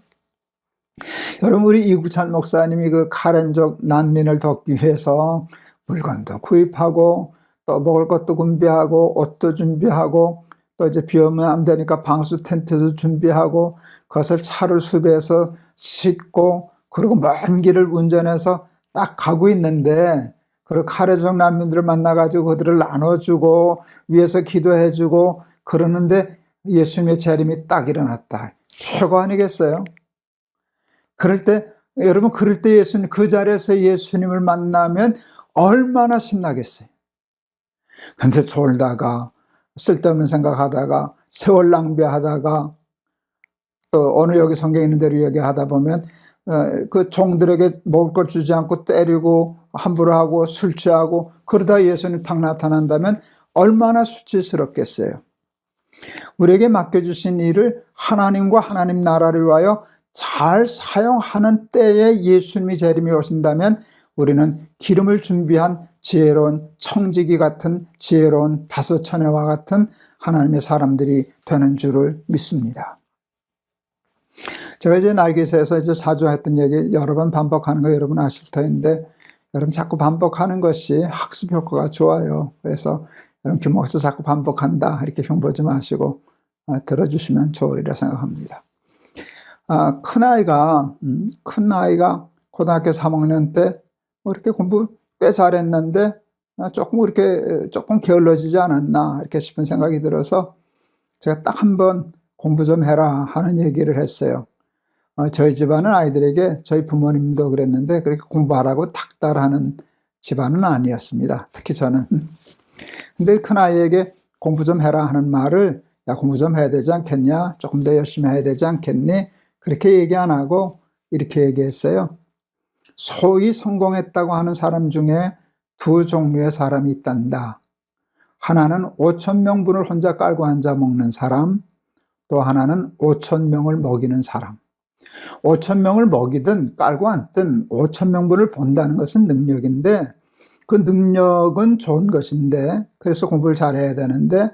여러분, 우리 이구찬 목사님이 그 카렌족 난민을 돕기 위해서 물건도 구입하고 또 먹을 것도 준비하고 옷도 준비하고 또 이제 비 오면 안 되니까 방수 텐트도 준비하고 그것을 차를 수배해서 싣고, 그리고 먼 길을 운전해서 딱 가고 있는데, 그리고 카렌족 난민들을 만나가지고 그들을 나눠주고 위에서 기도해주고 그러는데 예수님의 재림이 딱 일어났다. 최고 아니겠어요? 그럴 때, 여러분, 그럴 때 예수님, 그 자리에서 예수님을 만나면 얼마나 신나겠어요. 근데 졸다가, 쓸데없는 생각하다가, 세월 낭비하다가, 또 오늘 여기 성경에 있는 대로 얘기하다 보면 그 종들에게 먹을 걸 주지 않고 때리고 함부로 하고 술 취하고 그러다 예수님 탁 나타난다면 얼마나 수치스럽겠어요. 우리에게 맡겨주신 일을 하나님과 하나님 나라를 위하여 잘 사용하는 때에 예수님이 재림이 오신다면 우리는 기름을 준비한 지혜로운 청지기 같은 지혜로운 다섯처녀와 같은 하나님의 사람들이 되는 줄을 믿습니다. 제가 이제 날개새에서 이제 자주 했던 얘기 여러 번 반복하는 거 여러분 아실 텐데, 여러분 자꾸 반복하는 것이 학습 효과가 좋아요. 그래서 여러분 교목에서 자꾸 반복한다 이렇게 흉보지 마시고 들어주시면 좋으리라 생각합니다. 큰아이가 고등학교 3학년 때 이렇게 공부 꽤 잘했는데 조금 게을러지지 않았나 이렇게 싶은 생각이 들어서 제가 딱 한번 공부 좀 해라 하는 얘기를 했어요. 저희 집안은 아이들에게, 저희 부모님도 그랬는데 그렇게 공부하라고 닥달하는 집안은 아니었습니다. 특히 저는. 근데 큰아이에게 공부 좀 해라 하는 말을, 야, 공부 좀 해야 되지 않겠냐? 조금 더 열심히 해야 되지 않겠니? 그렇게 얘기 안 하고 이렇게 얘기했어요. 소위 성공했다고 하는 사람 중에 2 종류의 사람이 있단다. 하나는 5,000명분을 혼자 깔고 앉아 먹는 사람, 또 하나는 5,000명을 먹이는 사람. 5천 명을 먹이든 깔고 앉든 5천 명분을 본다는 것은 능력인데, 그 능력은 좋은 것인데, 그래서 공부를 잘해야 되는데,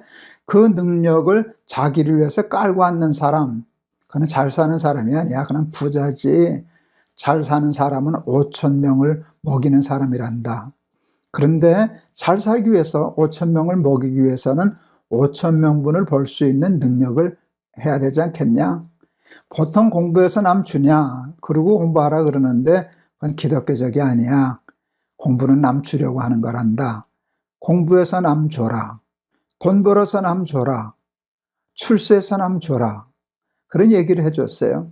그 능력을 자기를 위해서 깔고 앉는 사람, 그는 잘 사는 사람이 아니야. 그는 부자지. 잘 사는 사람은 5천 명을 먹이는 사람이란다. 그런데 잘 살기 위해서 5천 명을 먹이기 위해서는 5천 명분을 벌 수 있는 능력을 해야 되지 않겠냐? 보통 공부해서 남 주냐? 그러고 공부하라 그러는데 그건 기독교적이 아니야. 공부는 남 주려고 하는 거란다. 공부해서 남 줘라. 돈 벌어서 남 줘라. 출세해서 남 줘라. 그런 얘기를 해줬어요.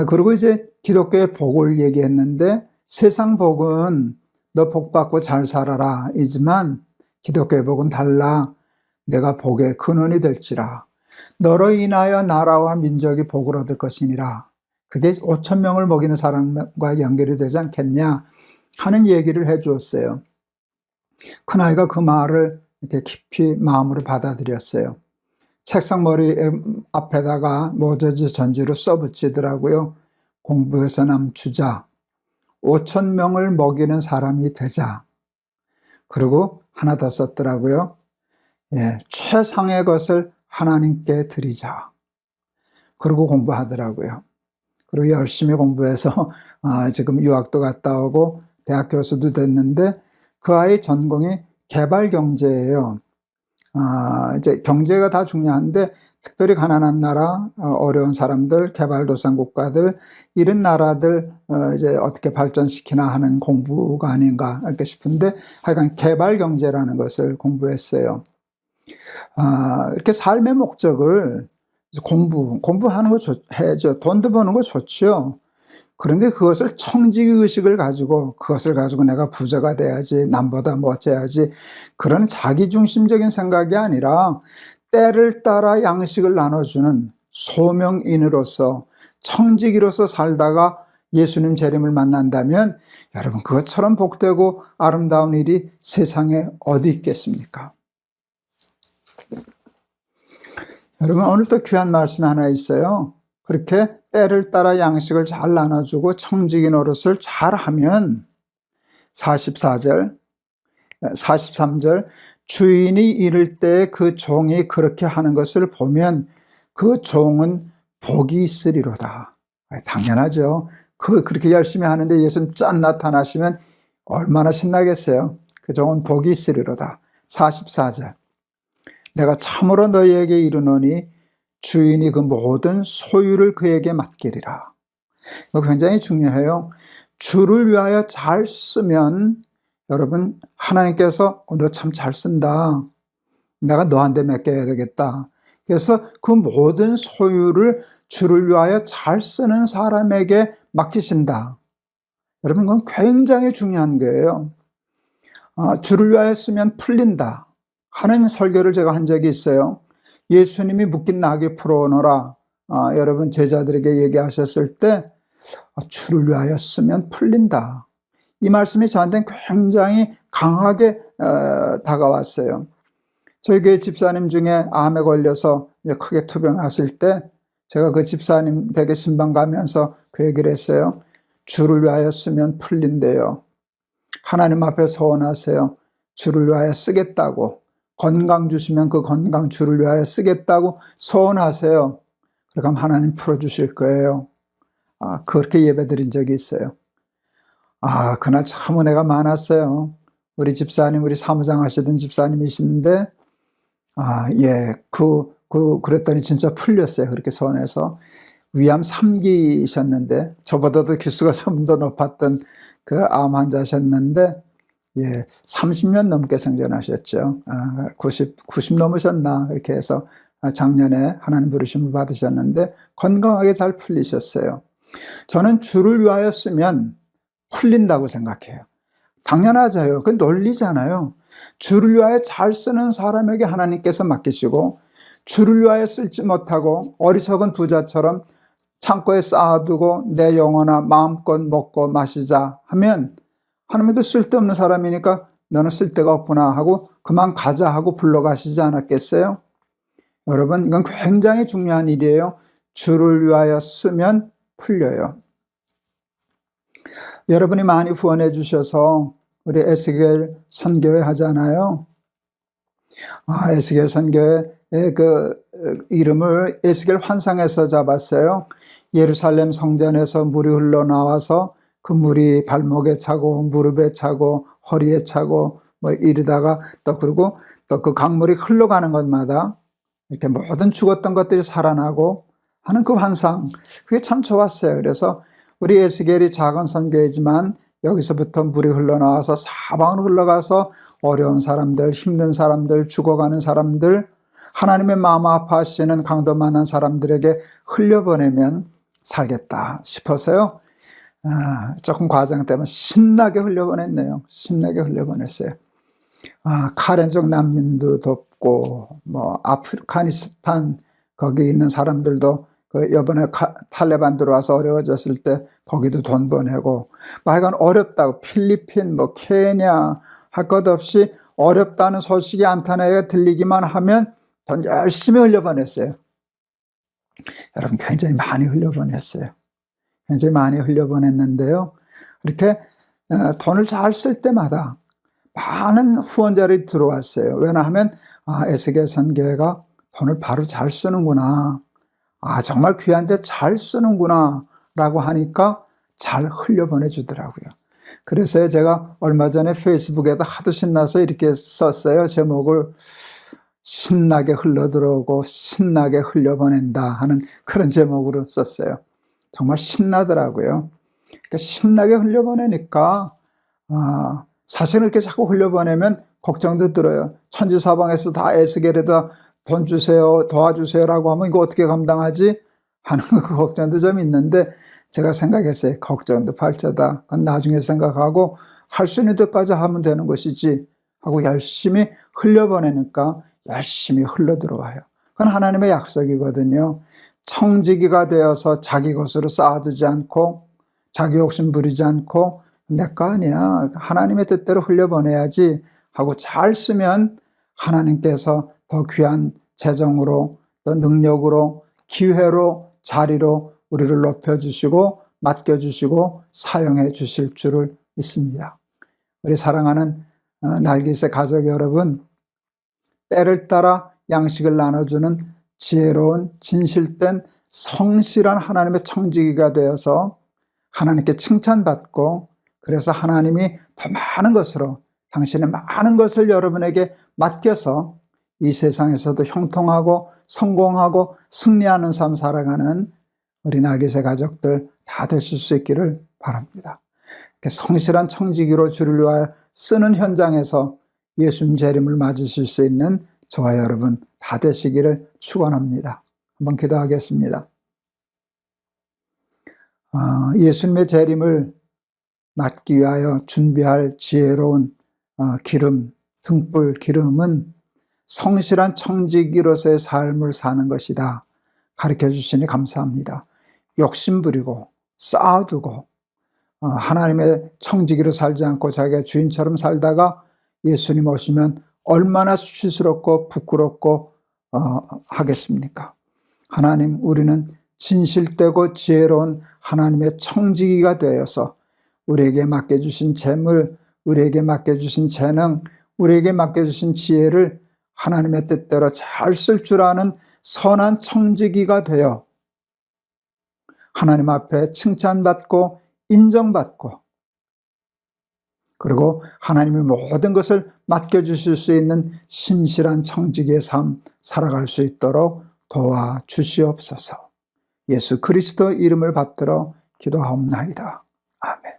그리고 이제 기독교의 복을 얘기했는데, 세상 복은 너 복 받고 잘 살아라 이지만 기독교의 복은 달라. 내가 복의 근원이 될지라. 너로 인하여 나라와 민족이 복을 얻을 것이니라. 그게 5천 명을 먹이는 사람과 연결이 되지 않겠냐 하는 얘기를 해주었어요. 큰아이가 그 말을 이렇게 깊이 마음으로 받아들였어요. 책상 머리 앞에다가 모저지 전지로 써붙이더라고요. 공부해서 남 주자. 5천 명을 먹이는 사람이 되자. 그리고 하나 더 썼더라고요. 최상의 것을 하나님께 드리자. 그리고 공부하더라고요. 그리고 열심히 공부해서 지금 유학도 갔다 오고 대학 교수도 됐는데, 그 아이 전공이 개발경제예요. 이제 경제가 다 중요한데, 특별히 가난한 나라, 어려운 사람들, 개발도상 국가들, 이런 나라들 이제 어떻게 발전시키나 하는 공부가 아닌가 이렇게 싶은데, 하여간 개발경제라는 것을 공부했어요. 이렇게 삶의 목적을 공부하는 거 해야죠. 돈도 버는 거 좋죠. 그런데 그것을 청지의식을 가지고, 그것을 가지고 내가 부자가 돼야지, 남보다 멋져야지, 그런 자기중심적인 생각이 아니라 때를 따라 양식을 나눠주는 소명인으로서, 청지기로서 살다가 예수님 재림을 만난다면 여러분, 그것처럼 복되고 아름다운 일이 세상에 어디 있겠습니까? 여러분, 오늘 또 귀한 말씀 하나 있어요. 그렇게 때를 따라 양식을 잘 나눠주고 청지기 노릇을 잘하면, 43절 주인이 이를 때 그 종이 그렇게 하는 것을 보면 그 종은 복이 있으리로다. 당연하죠. 그렇게 열심히 하는데 예수님 짠 나타나시면 얼마나 신나겠어요. 그 종은 복이 있으리로다. 44절 내가 참으로 너희에게 이르노니 주인이 그 모든 소유를 그에게 맡기리라. 이거 굉장히 중요해요. 주를 위하여 잘 쓰면 여러분, 하나님께서 너 참 잘 쓴다. 내가 너한테 맡겨야 되겠다. 그래서 그 모든 소유를 주를 위하여 잘 쓰는 사람에게 맡기신다. 여러분, 그건 굉장히 중요한 거예요. 주를 위하여 쓰면 풀린다 하는 설교를 제가 한 적이 있어요. 예수님이 묶인 나귀 풀어오너라. 여러분 제자들에게 얘기하셨을 때 주를 위하여 쓰면 풀린다. 이 말씀이 저한테는 굉장히 강하게 다가왔어요. 저희 교회 집사님 중에 암에 걸려서 이제 크게 투병하실 때 제가 그 집사님 댁에 신방 가면서 그 얘기를 했어요. 주를 위하여 쓰면 풀린대요. 하나님 앞에 서원하세요. 주를 위하여 쓰겠다고. 건강 주시면 그 건강 주를 위하여 쓰겠다고 서원하세요. 그러면 하나님 풀어주실 거예요. 그렇게 예배 드린 적이 있어요. 그날 참 은혜가 많았어요. 우리 집사님, 우리 사무장 하시던 집사님이신데, 그랬더니 진짜 풀렸어요. 그렇게 서원해서. 위암 3기셨는데, 저보다도 기수가 좀 더 높았던 그 암 환자셨는데, 30년 넘게 생존하셨죠. 90 넘으셨나, 이렇게 해서 작년에 하나님 부르심을 받으셨는데, 건강하게 잘 풀리셨어요. 저는 주를 위하여 쓰면 풀린다고 생각해요. 당연하죠. 그 논리잖아요. 주를 위하여 잘 쓰는 사람에게 하나님께서 맡기시고, 주를 위하여 쓸지 못하고 어리석은 부자처럼 창고에 쌓아두고 내 영혼아 마음껏 먹고 마시자 하면 하나님이 그 쓸데없는 사람이니까 너는 쓸데가 없구나 하고 그만 가자 하고 불러가시지 않았겠어요? 여러분, 이건 굉장히 중요한 일이에요. 주를 위하여 쓰면 풀려요. 여러분이 많이 후원해 주셔서 우리 에스겔 선교회 하잖아요. 에스겔 선교회의 그 이름을 에스겔 환상에서 잡았어요. 예루살렘 성전에서 물이 흘러나와서 그 물이 발목에 차고 무릎에 차고 허리에 차고 뭐 이러다가 또 그리고 또 그 강물이 흘러가는 것마다 이렇게 모든 죽었던 것들이 살아나고 하는 그 환상, 그게 참 좋았어요. 그래서 우리 에스겔이 작은 선교회지만 여기서부터 물이 흘러나와서 사방으로 흘러가서 어려운 사람들, 힘든 사람들, 죽어가는 사람들, 하나님의 마음 아파하시는 강도 만난 사람들에게 흘려보내면 살겠다 싶어서요. 조금 과장 때문에 신나게 흘려보냈네요. 신나게 흘려보냈어요. 카렌족 난민도 돕고, 뭐, 아프가니스탄, 거기 있는 사람들도 그 이번에 탈레반 들어와서 어려워졌을 때 거기도 돈 보내고, 하여간 어렵다고, 필리핀, 뭐, 케냐, 할 것 없이 어렵다는 소식이 안타나게 들리기만 하면 돈 열심히 흘려보냈어요. 여러분, 굉장히 많이 흘려보냈어요. 굉장히 많이 흘려보냈는데요. 이렇게 돈을 잘 쓸 때마다 많은 후원자들이 들어왔어요. 왜냐하면 에스겔 선교회가 돈을 바로 잘 쓰는구나. 정말 귀한데 잘 쓰는구나 라고 하니까 잘 흘려보내주더라고요. 그래서 제가 얼마 전에 페이스북에다 하도 신나서 이렇게 썼어요. 제목을 신나게 흘러들어오고 신나게 흘려보낸다 하는 그런 제목으로 썼어요. 정말 신나더라고요. 그러니까 신나게 흘려보내니까 사실은 이렇게 자꾸 흘려보내면 걱정도 들어요. 천지사방에서 다 에스겔에다 돈 주세요, 도와주세요라고 하면 이거 어떻게 감당하지? 하는 그 걱정도 좀 있는데 제가 생각했어요. 걱정도 팔자다. 그건 나중에 생각하고 할 수 있는 데까지 하면 되는 것이지 하고 열심히 흘려보내니까 열심히 흘러들어와요. 그건 하나님의 약속이거든요. 청지기가 되어서 자기 것으로 쌓아두지 않고 자기 욕심 부리지 않고 내 거 아니야. 하나님의 뜻대로 흘려보내야지 하고 잘 쓰면 하나님께서 더 귀한 재정으로 또 능력으로 기회로 자리로 우리를 높여주시고 맡겨주시고 사용해 주실 줄을 믿습니다. 우리 사랑하는 날깃의 가족 여러분, 때를 따라 양식을 나눠주는 지혜로운 진실된 성실한 하나님의 청지기가 되어서 하나님께 칭찬받고 그래서 하나님이 더 많은 것으로 당신의 많은 것을 여러분에게 맡겨서 이 세상에서도 형통하고 성공하고 승리하는 삶 살아가는 우리 날깃의 가족들 다 되실 수 있기를 바랍니다. 성실한 청지기로 주를 위하여 쓰는 현장에서 예수님 재림을 맞으실 수 있는 저와 여러분 다 되시기를 축원합니다. 한번 기도하겠습니다. 예수님의 재림을 맞기 위하여 준비할 지혜로운 기름, 등불 기름은 성실한 청지기로서의 삶을 사는 것이다. 가르쳐 주시니 감사합니다. 욕심부리고 쌓아두고 하나님의 청지기로 살지 않고 자기가 주인처럼 살다가 예수님 오시면 얼마나 수치스럽고 부끄럽고 하겠습니까? 하나님, 우리는 진실되고 지혜로운 하나님의 청지기가 되어서 우리에게 맡겨주신 재물, 우리에게 맡겨주신 재능, 우리에게 맡겨주신 지혜를 하나님의 뜻대로 잘 쓸 줄 아는 선한 청지기가 되어 하나님 앞에 칭찬받고 인정받고 그리고 하나님이 모든 것을 맡겨주실 수 있는 신실한 청지기의 삶 살아갈 수 있도록 도와주시옵소서. 예수 그리스도 이름을 받들어 기도하옵나이다. 아멘.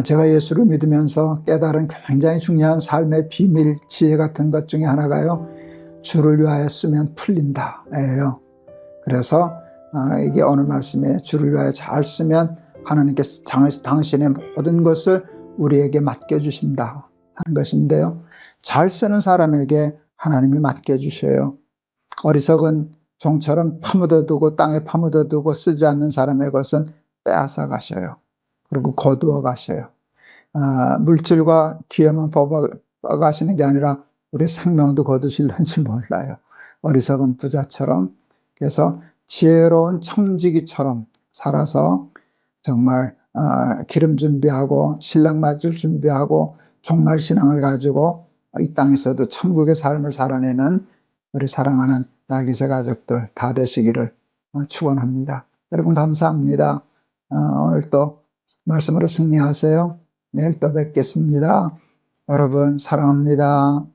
제가 예수를 믿으면서 깨달은 굉장히 중요한 삶의 비밀, 지혜 같은 것 중에 하나가요, 주를 위하여 쓰면 풀린다예요. 그래서 이게 오늘 말씀에 주를 위하여 잘 쓰면 하나님께서 당신의 모든 것을 우리에게 맡겨주신다 하는 것인데요. 잘 쓰는 사람에게 하나님이 맡겨주셔요. 어리석은 종처럼 파묻어두고 땅에 파묻어두고 쓰지 않는 사람의 것은 빼앗아 가셔요. 그리고 거두어 가셔요. 물질과 기회만 뽑아 가시는 게 아니라 우리 생명도 거두실는지 몰라요. 어리석은 부자처럼 그래서 지혜로운 청지기처럼 살아서 정말 기름 준비하고 신랑 맞을 준비하고 종말 신앙을 가지고 이 땅에서도 천국의 삶을 살아내는 우리 사랑하는 날개새 가족들 다 되시기를 축원합니다. 여러분 감사합니다. 오늘 또 말씀으로 승리하세요. 내일 또 뵙겠습니다. 여러분 사랑합니다.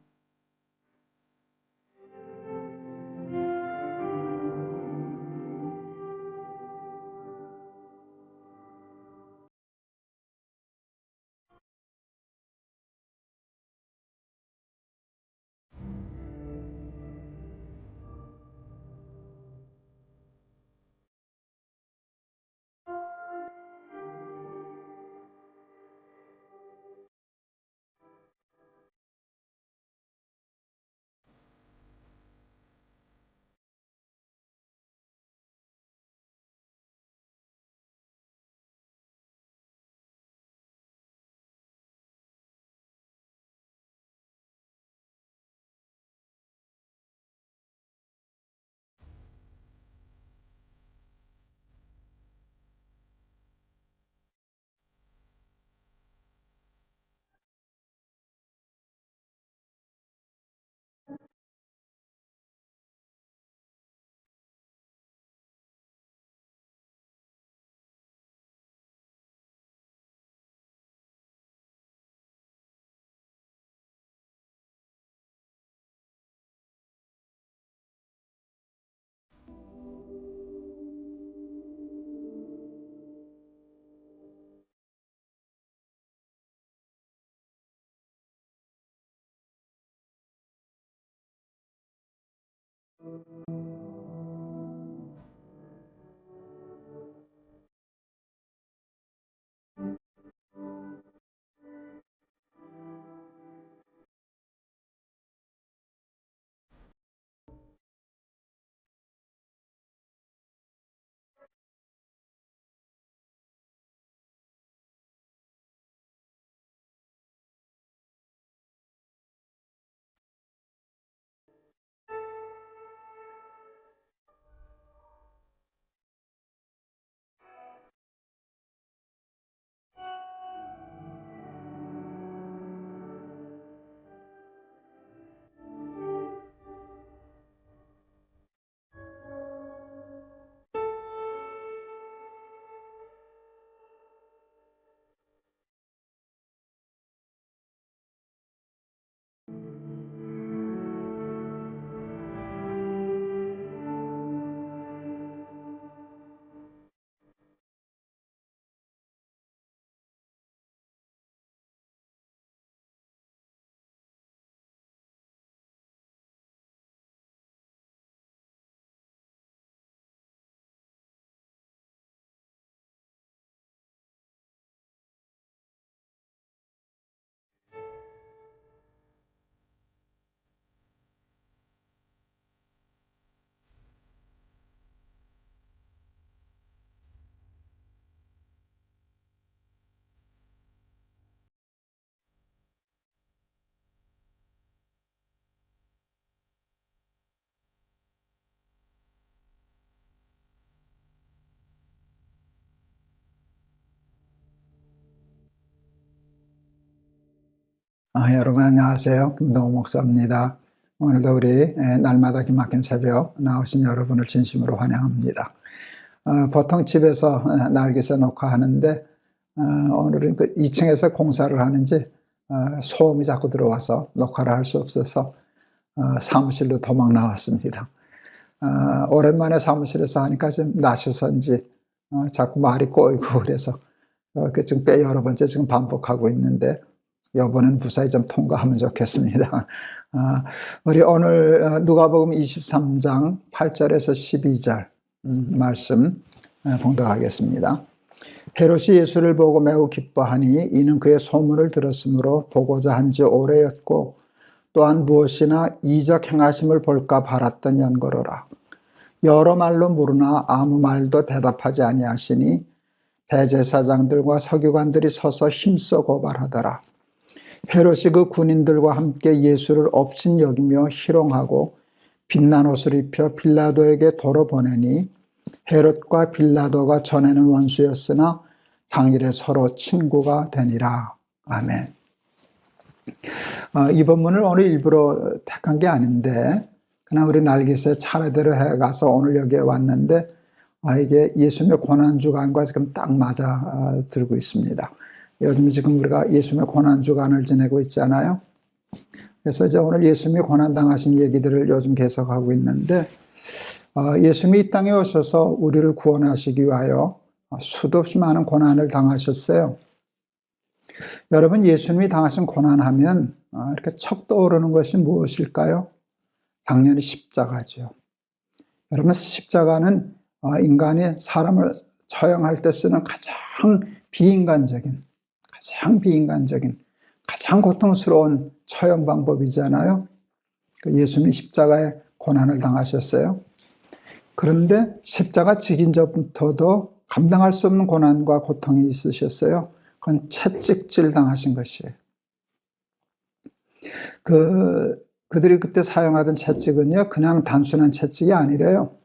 여러분 안녕하세요. 김동호 목사입니다. 오늘도 우리 날마다 기막힌 새벽 나오신 여러분을 진심으로 환영합니다. 보통 집에서 날개새 녹화하는데 오늘은 그 2층에서 공사를 하는지 소음이 자꾸 들어와서 녹화를 할 수 없어서 사무실로 도망 나왔습니다. 오랜만에 사무실에서 하니까 좀 낯서선지 자꾸 말이 꼬이고 그래서 지금 꽤 여러 번째 지금 반복하고 있는데 이번엔 무사히 좀 통과하면 좋겠습니다. 우리 오늘 누가복음 23장 8절에서 12절 말씀 봉독하겠습니다. 헤롯이 예수를 보고 매우 기뻐하니 이는 그의 소문을 들었으므로 보고자 한 지 오래였고 또한 무엇이나 이적 행하심을 볼까 바랐던 연고로라. 여러 말로 물으나 아무 말도 대답하지 아니하시니 대제사장들과 서기관들이 서서 힘써 고발하더라. 헤롯이 그 군인들과 함께 예수를 업신여기며 희롱하고 빛난 옷을 입혀 빌라도에게 도로 보내니 헤롯과 빌라도가 전에는 원수였으나 당일에 서로 친구가 되니라. 아멘. 이 본문을 오늘 일부러 택한 게 아닌데 그냥 우리 날개새 차례대로 해가서 오늘 여기에 왔는데 이게 예수님의 고난주간과 지금 딱 맞아 들고 있습니다. 요즘 지금 우리가 예수님의 고난주간을 지내고 있잖아요. 그래서 이제 오늘 예수님이 고난당하신 얘기들을 요즘 계속하고 있는데 예수님이 이 땅에 오셔서 우리를 구원하시기 위하여 수도 없이 많은 고난을 당하셨어요. 여러분, 예수님이 당하신 고난하면 이렇게 척 떠오르는 것이 무엇일까요? 당연히 십자가죠. 여러분, 십자가는 인간이 사람을 처형할 때 쓰는 가장 비인간적인, 가장 고통스러운 처형 방법이잖아요. 예수님이 십자가에 고난을 당하셨어요. 그런데 십자가 지긴 전부터도 감당할 수 없는 고난과 고통이 있으셨어요. 그건 채찍질 당하신 것이에요. 그들이 그때 사용하던 채찍은요, 그냥 단순한 채찍이 아니래요.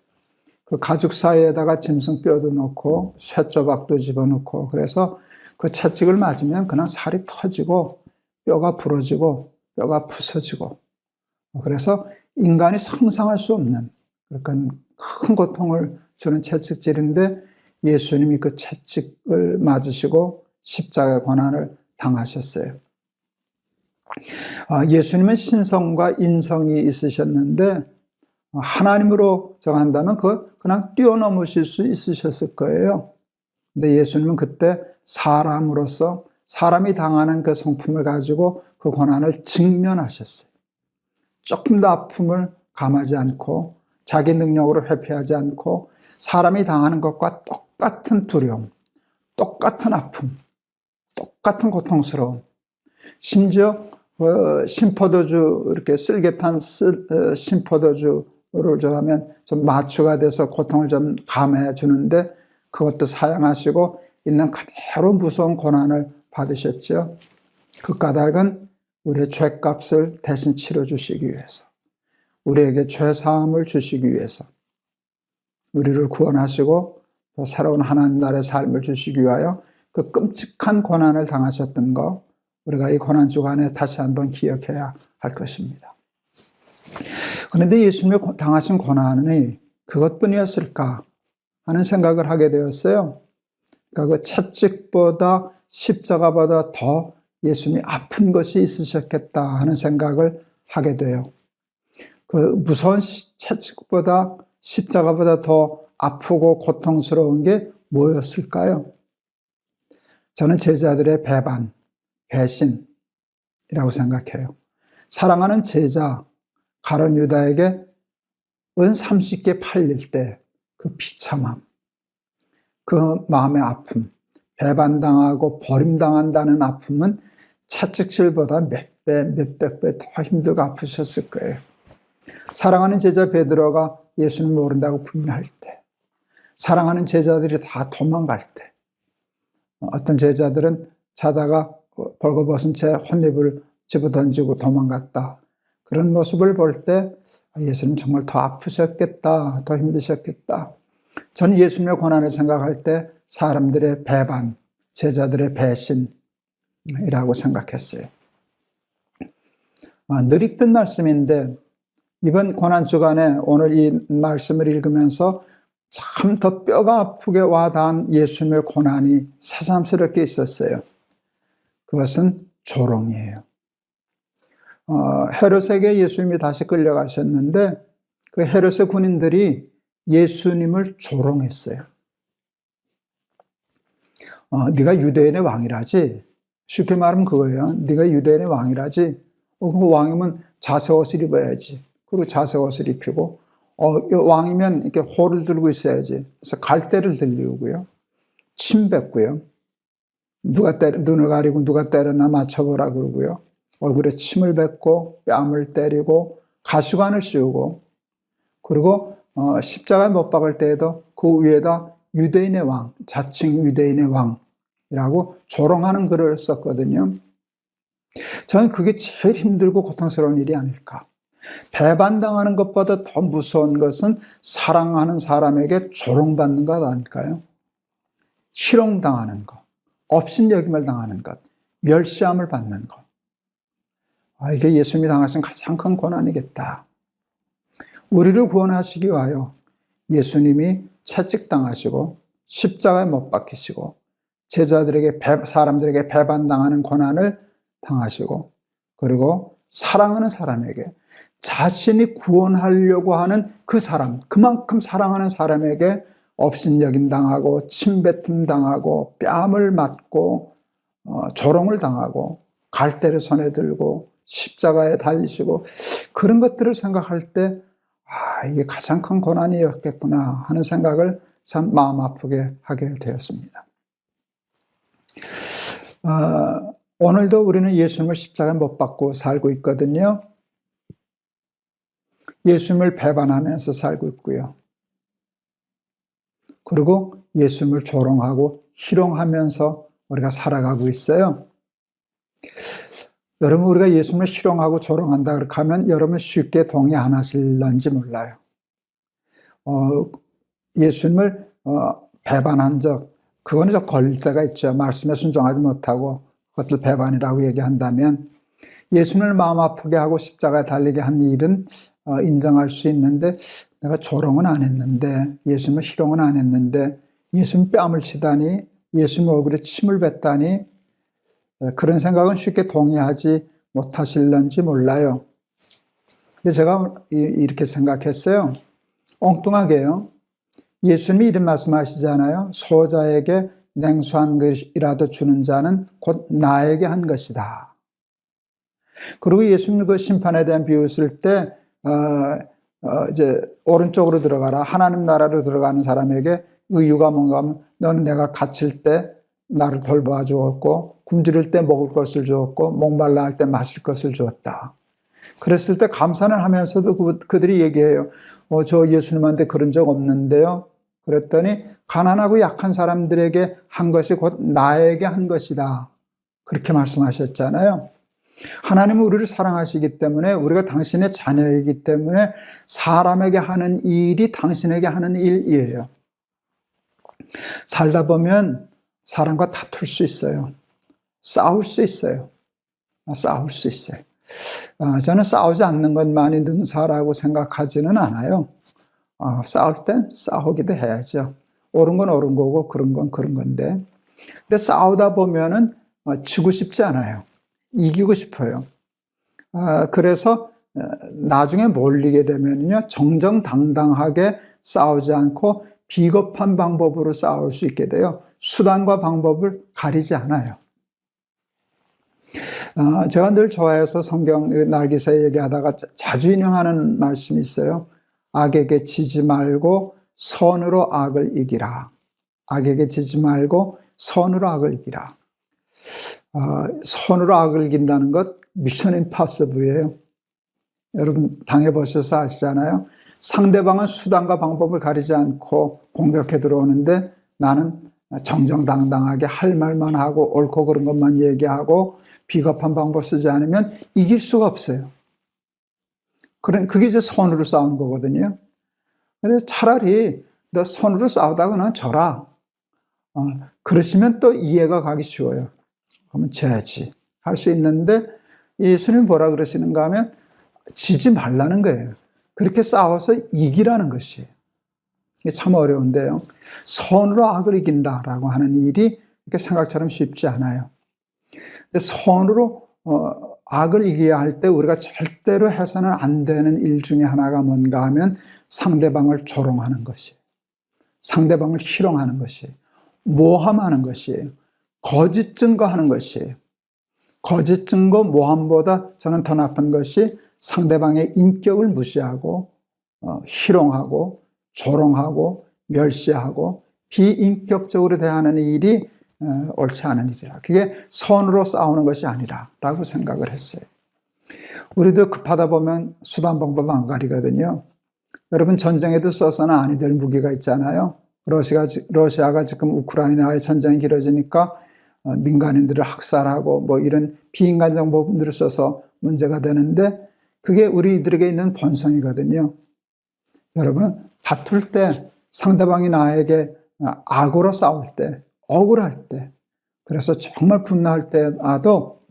그 가죽 사이에다가 짐승뼈도 넣고 쇠조각도 집어넣고 그래서 그 채찍을 맞으면 그냥 살이 터지고 뼈가 부러지고 뼈가 부서지고 그래서 인간이 상상할 수 없는 그러니까 큰 고통을 주는 채찍질인데 예수님이 그 채찍을 맞으시고 십자가의 고난을 당하셨어요. 예수님은 신성과 인성이 있으셨는데 하나님으로 정한다면 그냥 뛰어넘으실 수 있으셨을 거예요. 근데 예수님은 그때 사람으로서 사람이 당하는 그 성품을 가지고 그 고난을 직면하셨어요. 조금 더 아픔을 감하지 않고 자기 능력으로 회피하지 않고 사람이 당하는 것과 똑같은 두려움, 똑같은 아픔, 똑같은 고통스러움, 심지어 신포도주 이렇게 쓸개탄 신포도주를 좋아하면 좀 마취가 돼서 고통을 좀 감해 주는데 그것도 사용하시고 있는 그대로 무서운 고난을 받으셨죠. 그 까닭은 우리의 죄값을 대신 치러주시기 위해서, 우리에게 죄사함을 주시기 위해서, 우리를 구원하시고 또 새로운 하나님 나라의 삶을 주시기 위하여 그 끔찍한 고난을 당하셨던 거 우리가 이 고난주간에 다시 한번 기억해야 할 것입니다. 그런데 예수님이 당하신 고난이 그것뿐이었을까 하는 생각을 하게 되었어요. 그러니까 그 채찍보다 십자가보다 더 예수님이 아픈 것이 있으셨겠다 하는 생각을 하게 돼요. 그 무서운 채찍보다 십자가보다 더 아프고 고통스러운 게 뭐였을까요? 저는 제자들의 배반, 배신이라고 생각해요. 사랑하는 제자 가룟 유다에게 은 30개 팔릴 때 그 비참함, 그 마음의 아픔, 배반당하고 버림당한다는 아픔은 채찍질보다 몇 배, 몇백 배 더 힘들고 아프셨을 거예요. 사랑하는 제자 베드로가 예수님 모른다고 부인할 때, 사랑하는 제자들이 다 도망갈 때, 어떤 제자들은 자다가 벌거벗은 채 혼입을 집어던지고 도망갔다. 그런 모습을 볼 때 예수님 정말 더 아프셨겠다, 더 힘드셨겠다. 저는 예수님의 고난을 생각할 때 사람들의 배반, 제자들의 배신이라고 생각했어요. 늘 읽던 말씀인데 이번 고난주간에 오늘 이 말씀을 읽으면서 참 더 뼈가 아프게 와닿은 예수님의 고난이 새삼스럽게 있었어요. 그것은 조롱이에요. 헤롯에게 예수님이 다시 끌려가셨는데 그 헤롯의 군인들이 예수님을 조롱했어요. 네가 유대인의 왕이라지. 쉽게 말하면 그거예요. 네가 유대인의 왕이라지. 그 왕이면 자세옷을 입어야지. 그리고 자세옷을 입히고 왕이면 이렇게 호를 들고 있어야지. 그래서 갈대를 들리고요. 침 뱉고요. 누가 눈을 가리고 누가 때렸나 맞춰보라 그러고요. 얼굴에 침을 뱉고 뺨을 때리고 가시관을 씌우고 그리고 십자가에 못 박을 때에도 그 위에다 유대인의 왕, 자칭 유대인의 왕이라고 조롱하는 글을 썼거든요. 저는 그게 제일 힘들고 고통스러운 일이 아닐까. 배반당하는 것보다 더 무서운 것은 사랑하는 사람에게 조롱받는 것 아닐까요? 희롱당하는 것, 업신여김을 당하는 것, 멸시함을 받는 것. 이게 예수님이 당하신 가장 큰 고난이겠다. 우리를 구원하시기 위하여 예수님이 채찍당하시고 십자가에 못 박히시고 제자들에게 사람들에게 배반당하는 고난을 당하시고 그리고 사랑하는 사람에게 자신이 구원하려고 하는 그 사람, 그만큼 사랑하는 사람에게 업신여김 당하고 침뱉음 당하고 뺨을 맞고 조롱을 당하고 갈대를 손에 들고 십자가에 달리시고 그런 것들을 생각할 때 이게 가장 큰 고난이었겠구나 하는 생각을 참 마음 아프게 하게 되었습니다. 오늘도 우리는 예수님을 십자가에 못 박고 살고 있거든요. 예수님을 배반하면서 살고 있고요. 그리고 예수님을 조롱하고 희롱하면서 우리가 살아가고 있어요. 여러분, 우리가 예수님을 희롱하고 조롱한다 그렇게 하면 여러분 쉽게 동의 안 하실런지 몰라요. 예수님을 배반한 적, 그거는 좀 걸릴 때가 있죠. 말씀에 순종하지 못하고 그것들 배반이라고 얘기한다면 예수님을 마음 아프게 하고 십자가에 달리게 한 일은 인정할 수 있는데 내가 조롱은 안 했는데 예수님을 희롱은 안 했는데 예수님 뺨을 치다니 예수님 얼굴에 침을 뱉다니 그런 생각은 쉽게 동의하지 못하실런지 몰라요. 근데 제가 이렇게 생각했어요. 엉뚱하게요. 예수님이 이런 말씀하시잖아요. 소자에게 냉수한 것이라도 주는 자는 곧 나에게 한 것이다. 그리고 예수님 그 심판에 대한 비유 쓸 때 이제 오른쪽으로 들어가라. 하나님 나라로 들어가는 사람에게 의유가 뭔가 하면 너는 내가 갇힐 때 나를 돌봐 주었고 굶주릴 때 먹을 것을 주었고 목말라 할 때 마실 것을 주었다. 그랬을 때 감사는 하면서도 그들이 얘기해요. 저 예수님한테 그런 적 없는데요. 그랬더니 가난하고 약한 사람들에게 한 것이 곧 나에게 한 것이다. 그렇게 말씀하셨잖아요. 하나님은 우리를 사랑하시기 때문에 우리가 당신의 자녀이기 때문에 사람에게 하는 일이 당신에게 하는 일이에요. 살다 보면 사람과 다툴 수 있어요. 싸울 수 있어요. 싸울 수 있어요. 저는 싸우지 않는 것만이 능사라고 생각하지는 않아요. 싸울 땐 싸우기도 해야죠. 옳은 건 옳은 거고 그런 건 그런 건데. 근데 싸우다 보면은 지고 싶지 않아요. 이기고 싶어요. 그래서 나중에 몰리게 되면요, 정정당당하게 싸우지 않고 비겁한 방법으로 싸울 수 있게 돼요. 수단과 방법을 가리지 않아요. 제가 늘 좋아해서 성경 날기세 얘기하다가 자주 인용하는 말씀이 있어요. 악에게 지지 말고 선으로 악을 이기라. 악에게 지지 말고 선으로 악을 이기라. 선으로 악을 이긴다는 것 미션 임파서블이에요. 여러분 당해보셔서 아시잖아요. 상대방은 수단과 방법을 가리지 않고 공격해 들어오는데 나는 정정당당하게 할 말만 하고 옳고 그른 것만 얘기하고 비겁한 방법 쓰지 않으면 이길 수가 없어요. 그게 이제 선으로 싸우는 거거든요. 그래서 차라리 너 선으로 싸우다가는 져라. 그러시면 또 이해가 가기 쉬워요. 그러면 져야지 할 수 있는데 예수님 뭐라 그러시는가 하면 지지 말라는 거예요. 그렇게 싸워서 이기라는 것이에요. 이게 참 어려운데요. 선으로 악을 이긴다라고 하는 일이 이렇게 생각처럼 쉽지 않아요. 근데 선으로 악을 이겨야 할 때 우리가 절대로 해서는 안 되는 일 중에 하나가 뭔가 하면 상대방을 조롱하는 것이에요. 상대방을 희롱하는 것이에요. 모함하는 것이에요. 거짓 증거하는 것이에요. 거짓 증거 모함보다 저는 더 나쁜 것이 상대방의 인격을 무시하고 희롱하고 조롱하고 멸시하고 비인격적으로 대하는 일이 옳지 않은 일이라. 그게 선으로 싸우는 것이 아니라라고 생각을 했어요. 우리도 급하다 보면 수단 방법 안 가리거든요. 여러분 전쟁에도 써서는 아니 될 무기가 있잖아요. 러시아가 지금 우크라이나의 전쟁이 길어지니까 민간인들을 학살하고 뭐 이런 비인간적 법들을 써서 문제가 되는데 그게 우리들에게 있는 본성이거든요. 여러분, 다툴 때, 상대방이 나에게 악으로 싸울 때, 억울할 때, 그래서 정말 분노할 때라도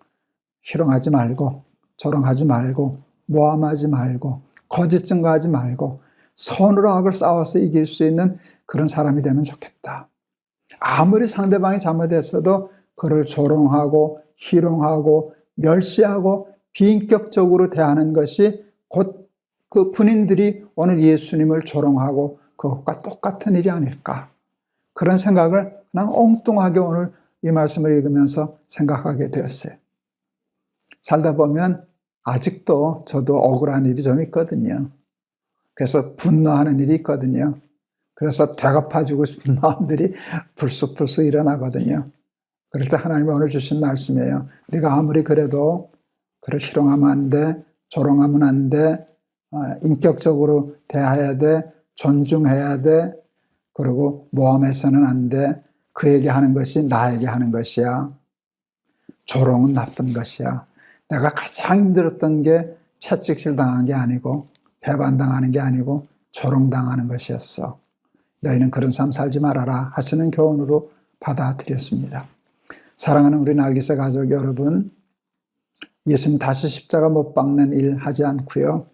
희롱하지 말고, 조롱하지 말고, 모함하지 말고, 거짓 증거하지 말고, 선으로 악을 싸워서 이길 수 있는 그런 사람이 되면 좋겠다. 아무리 상대방이 잘못했어도 그를 조롱하고, 희롱하고, 멸시하고, 비인격적으로 대하는 것이 곧 그 군인들이 오늘 예수님을 조롱하고 그것과 똑같은 일이 아닐까. 그런 생각을 그냥 엉뚱하게 오늘 이 말씀을 읽으면서 생각하게 되었어요. 살다 보면 아직도 저도 억울한 일이 좀 있거든요. 그래서 분노하는 일이 있거든요. 그래서 되갚아주고 싶은 마음들이 불쑥불쑥 일어나거든요. 그럴 때 하나님이 오늘 주신 말씀이에요. 네가 아무리 그래도 그를 희롱하면 안 돼, 조롱하면 안 돼, 인격적으로 대해야 돼, 존중해야 돼, 그리고 모함해서는 안 돼. 그에게 하는 것이 나에게 하는 것이야. 조롱은 나쁜 것이야. 내가 가장 힘들었던 게 채찍질 당한 게 아니고 배반당하는 게 아니고 조롱당하는 것이었어. 너희는 그런 삶 살지 말아라 하시는 교훈으로 받아들였습니다. 사랑하는 우리 날개새 가족 여러분, 예수님 다시 십자가 못 박는 일 하지 않고요.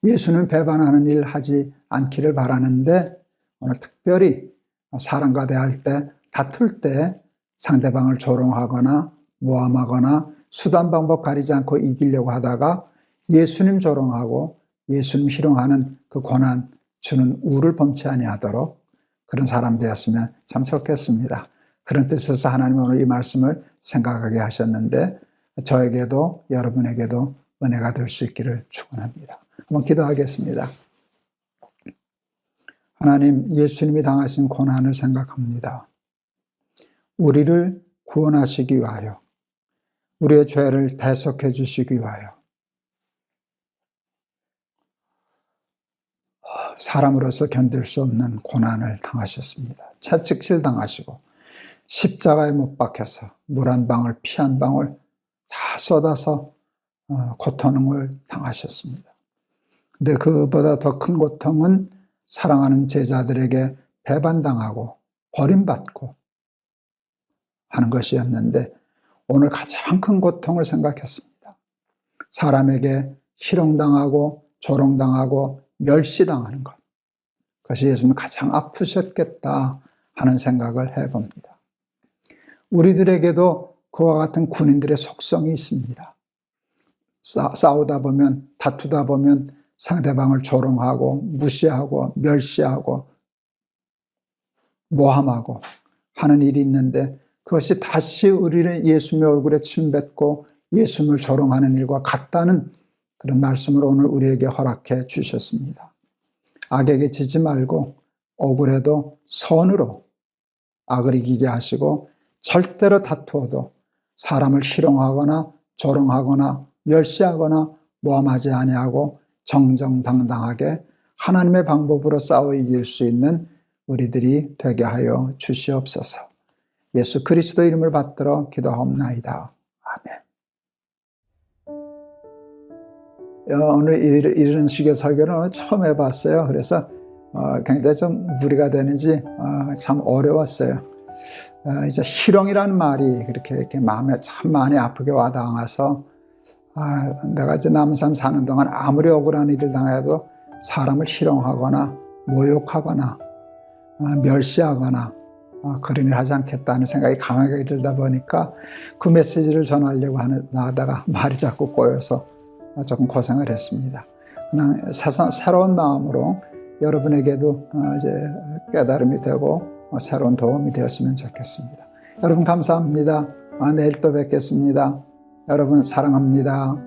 예수는 배반하는 일 하지 않기를 바라는데 오늘 특별히 사람과 대할 때, 다툴 때 상대방을 조롱하거나 모함하거나 수단 방법 가리지 않고 이기려고 하다가 예수님 조롱하고 예수님 희롱하는 그 고난 주는 우를 범치 아니하도록 그런 사람 되었으면 참 좋겠습니다. 그런 뜻에서 하나님은 오늘 이 말씀을 생각하게 하셨는데 저에게도 여러분에게도 은혜가 될 수 있기를 축원합니다. 한번 기도하겠습니다. 하나님, 예수님이 당하신 고난을 생각합니다. 우리를 구원하시기 위하여, 우리의 죄를 대속해 주시기 위하여 사람으로서 견딜 수 없는 고난을 당하셨습니다. 채찍질 당하시고 십자가에 못 박혀서 물 한 방울, 피 한 방울 다 쏟아서 고통을 당하셨습니다. 근데 그보다 더 큰 고통은 사랑하는 제자들에게 배반당하고 버림받고 하는 것이었는데 오늘 가장 큰 고통을 생각했습니다. 사람에게 희롱당하고 조롱당하고 멸시당하는 것. 그것이 예수님 가장 아프셨겠다 하는 생각을 해봅니다. 우리들에게도 그와 같은 군인들의 속성이 있습니다. 싸우다 보면, 다투다 보면 상대방을 조롱하고 무시하고 멸시하고 모함하고 하는 일이 있는데 그것이 다시 우리를 예수님의 얼굴에 침뱉고 예수님을 조롱하는 일과 같다는 그런 말씀을 오늘 우리에게 허락해 주셨습니다. 악에게 지지 말고 억울해도 선으로 악을 이기게 하시고 절대로 다투어도 사람을 희롱하거나 조롱하거나 멸시하거나 모함하지 아니하고 정정당당하게 하나님의 방법으로 싸워 이길 수 있는 우리들이 되게 하여 주시옵소서. 예수 그리스도 이름을 받들어 기도하옵나이다. 아멘. 오늘 이런 식의 설교는 처음 해봤어요. 그래서 굉장히 좀 무리가 되는지 참 어려웠어요. 이제 희롱이라는 말이 그렇게 이렇게 마음에 참 많이 아프게 와닿아서 내가 이제 남은 삶 사는 동안 아무리 억울한 일을 당해도 사람을 희롱하거나 모욕하거나 멸시하거나 그런 일을 하지 않겠다는 생각이 강하게 들다 보니까 그 메시지를 전하려고 하다가 말이 자꾸 꼬여서 조금 고생을 했습니다. 그냥 새로운 마음으로 여러분에게도 이제 깨달음이 되고 새로운 도움이 되었으면 좋겠습니다. 여러분 감사합니다. 내일 또 뵙겠습니다. 여러분 사랑합니다.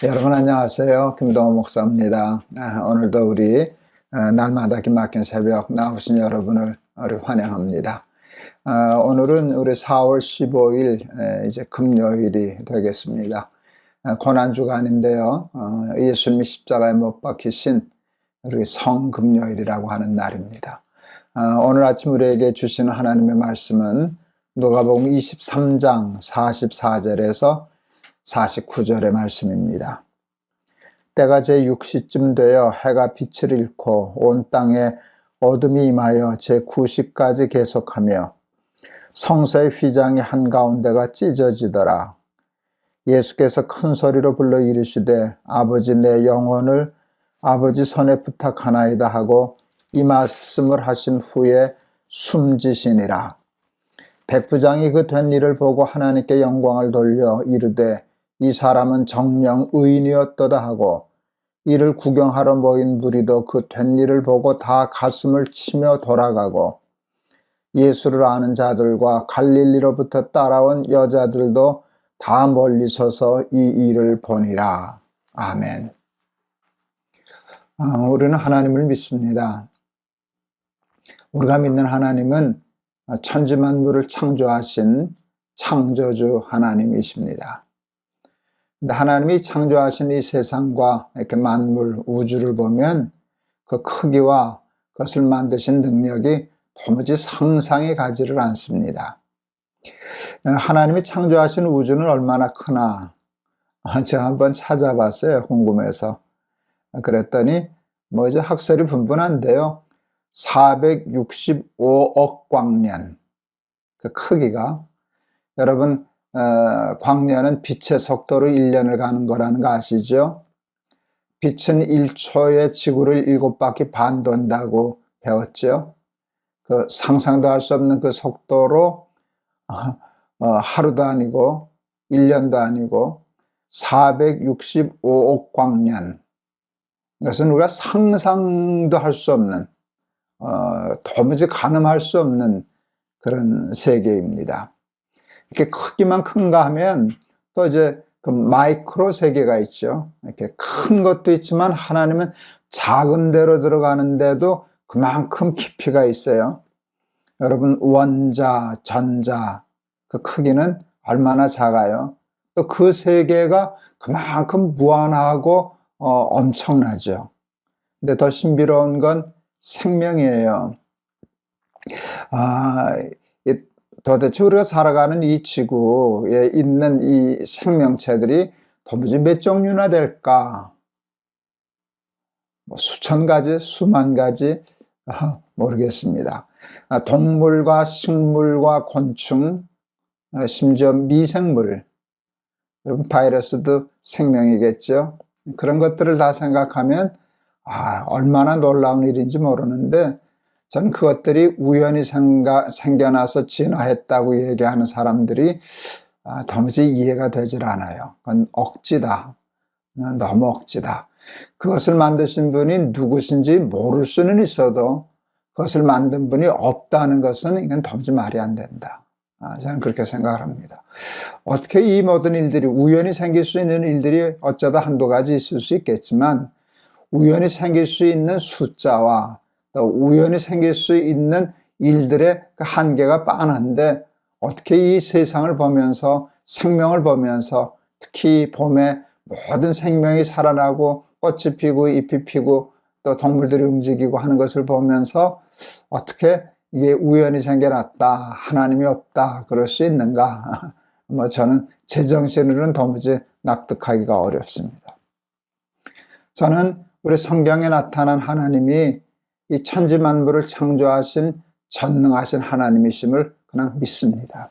여러분 안녕하세요. 김동호 목사입니다. 오늘도 우리 날마다 기막힌 새벽 나오신 여러분을 환영합니다. 오늘은 우리 4월 15일 이제 금요일이 되겠습니다. 고난주간인데요. 예수님이 십자가에 못 박히신 우리 성금요일이라고 하는 날입니다. 오늘 아침 우리에게 주시는 하나님의 말씀은 누가복음 23장 44절에서 49절의 말씀입니다. 때가 제6시쯤 되어 해가 빛을 잃고 온 땅에 어둠이 임하여 제9시까지 계속하며 성소의 휘장이 한가운데가 찢어지더라. 예수께서 큰 소리로 불러 이르시되 아버지 내 영혼을 아버지 손에 부탁하나이다 하고 이 말씀을 하신 후에 숨지시니라. 백부장이 그 된 일을 보고 하나님께 영광을 돌려 이르되 이 사람은 정녕 의인이었도다 하고 이를 구경하러 모인 무리도 그 된 일을 보고 다 가슴을 치며 돌아가고 예수를 아는 자들과 갈릴리로부터 따라온 여자들도 다 멀리 서서 이 일을 보니라. 아멘. 우리는 하나님을 믿습니다. 우리가 믿는 하나님은 천지만물을 창조하신 창조주 하나님이십니다. 근데 하나님이 창조하신 이 세상과 이렇게 만물, 우주를 보면 그 크기와 그것을 만드신 능력이 도무지 상상이 가지를 않습니다. 하나님이 창조하신 우주는 얼마나 크나 제가 한번 찾아봤어요. 궁금해서. 그랬더니 이제 학설이 분분한데요. 465억 광년 그 크기가 여러분 광년은 빛의 속도로 1년을 가는 거라는 거 아시죠? 빛은 1초에 지구를 7바퀴 반 돈다고 배웠죠? 그 상상도 할 수 없는 그 속도로 하루도 아니고 1년도 아니고 465억 광년, 이것은 우리가 상상도 할 수 없는 도무지 가늠할 수 없는 그런 세계입니다. 이렇게 크기만 큰가 하면 또 이제 그 마이크로 세계가 있죠. 이렇게 큰 것도 있지만 하나님은 작은 데로 들어가는데도 그만큼 깊이가 있어요. 여러분 원자, 전자 그 크기는 얼마나 작아요. 또 그 세계가 그만큼 무한하고 엄청나죠. 근데 더 신비로운 건 생명이에요. 도대체 우리가 살아가는 이 지구에 있는 이 생명체들이 도무지 몇 종류나 될까? 수천 가지, 수만 가지 모르겠습니다. 동물과 식물과 곤충, 심지어 미생물, 바이러스도 생명이겠죠. 그런 것들을 다 생각하면 얼마나 놀라운 일인지 모르는데 저는 그것들이 우연히 생겨나서 진화했다고 얘기하는 사람들이 도무지 이해가 되질 않아요. 그건 억지다. 너무 억지다. 그것을 만드신 분이 누구신지 모를 수는 있어도 그것을 만든 분이 없다는 것은 이건 도무지 말이 안 된다. 저는 그렇게 생각을 합니다. 어떻게 이 모든 일들이 우연히 생길 수 있는 일들이 어쩌다 한두 가지 있을 수 있겠지만 우연히 생길 수 있는 숫자와 또 우연히 생길 수 있는 일들의 그 한계가 빤한데 어떻게 이 세상을 보면서 생명을 보면서 특히 봄에 모든 생명이 살아나고 꽃이 피고 잎이 피고 또 동물들이 움직이고 하는 것을 보면서 어떻게 이게 우연히 생겨났다, 하나님이 없다 그럴 수 있는가? 저는 제정신으로는 도무지 납득하기가 어렵습니다. 저는 우리 성경에 나타난 하나님이 이 천지만물을 창조하신 전능하신 하나님이심을 그냥 믿습니다.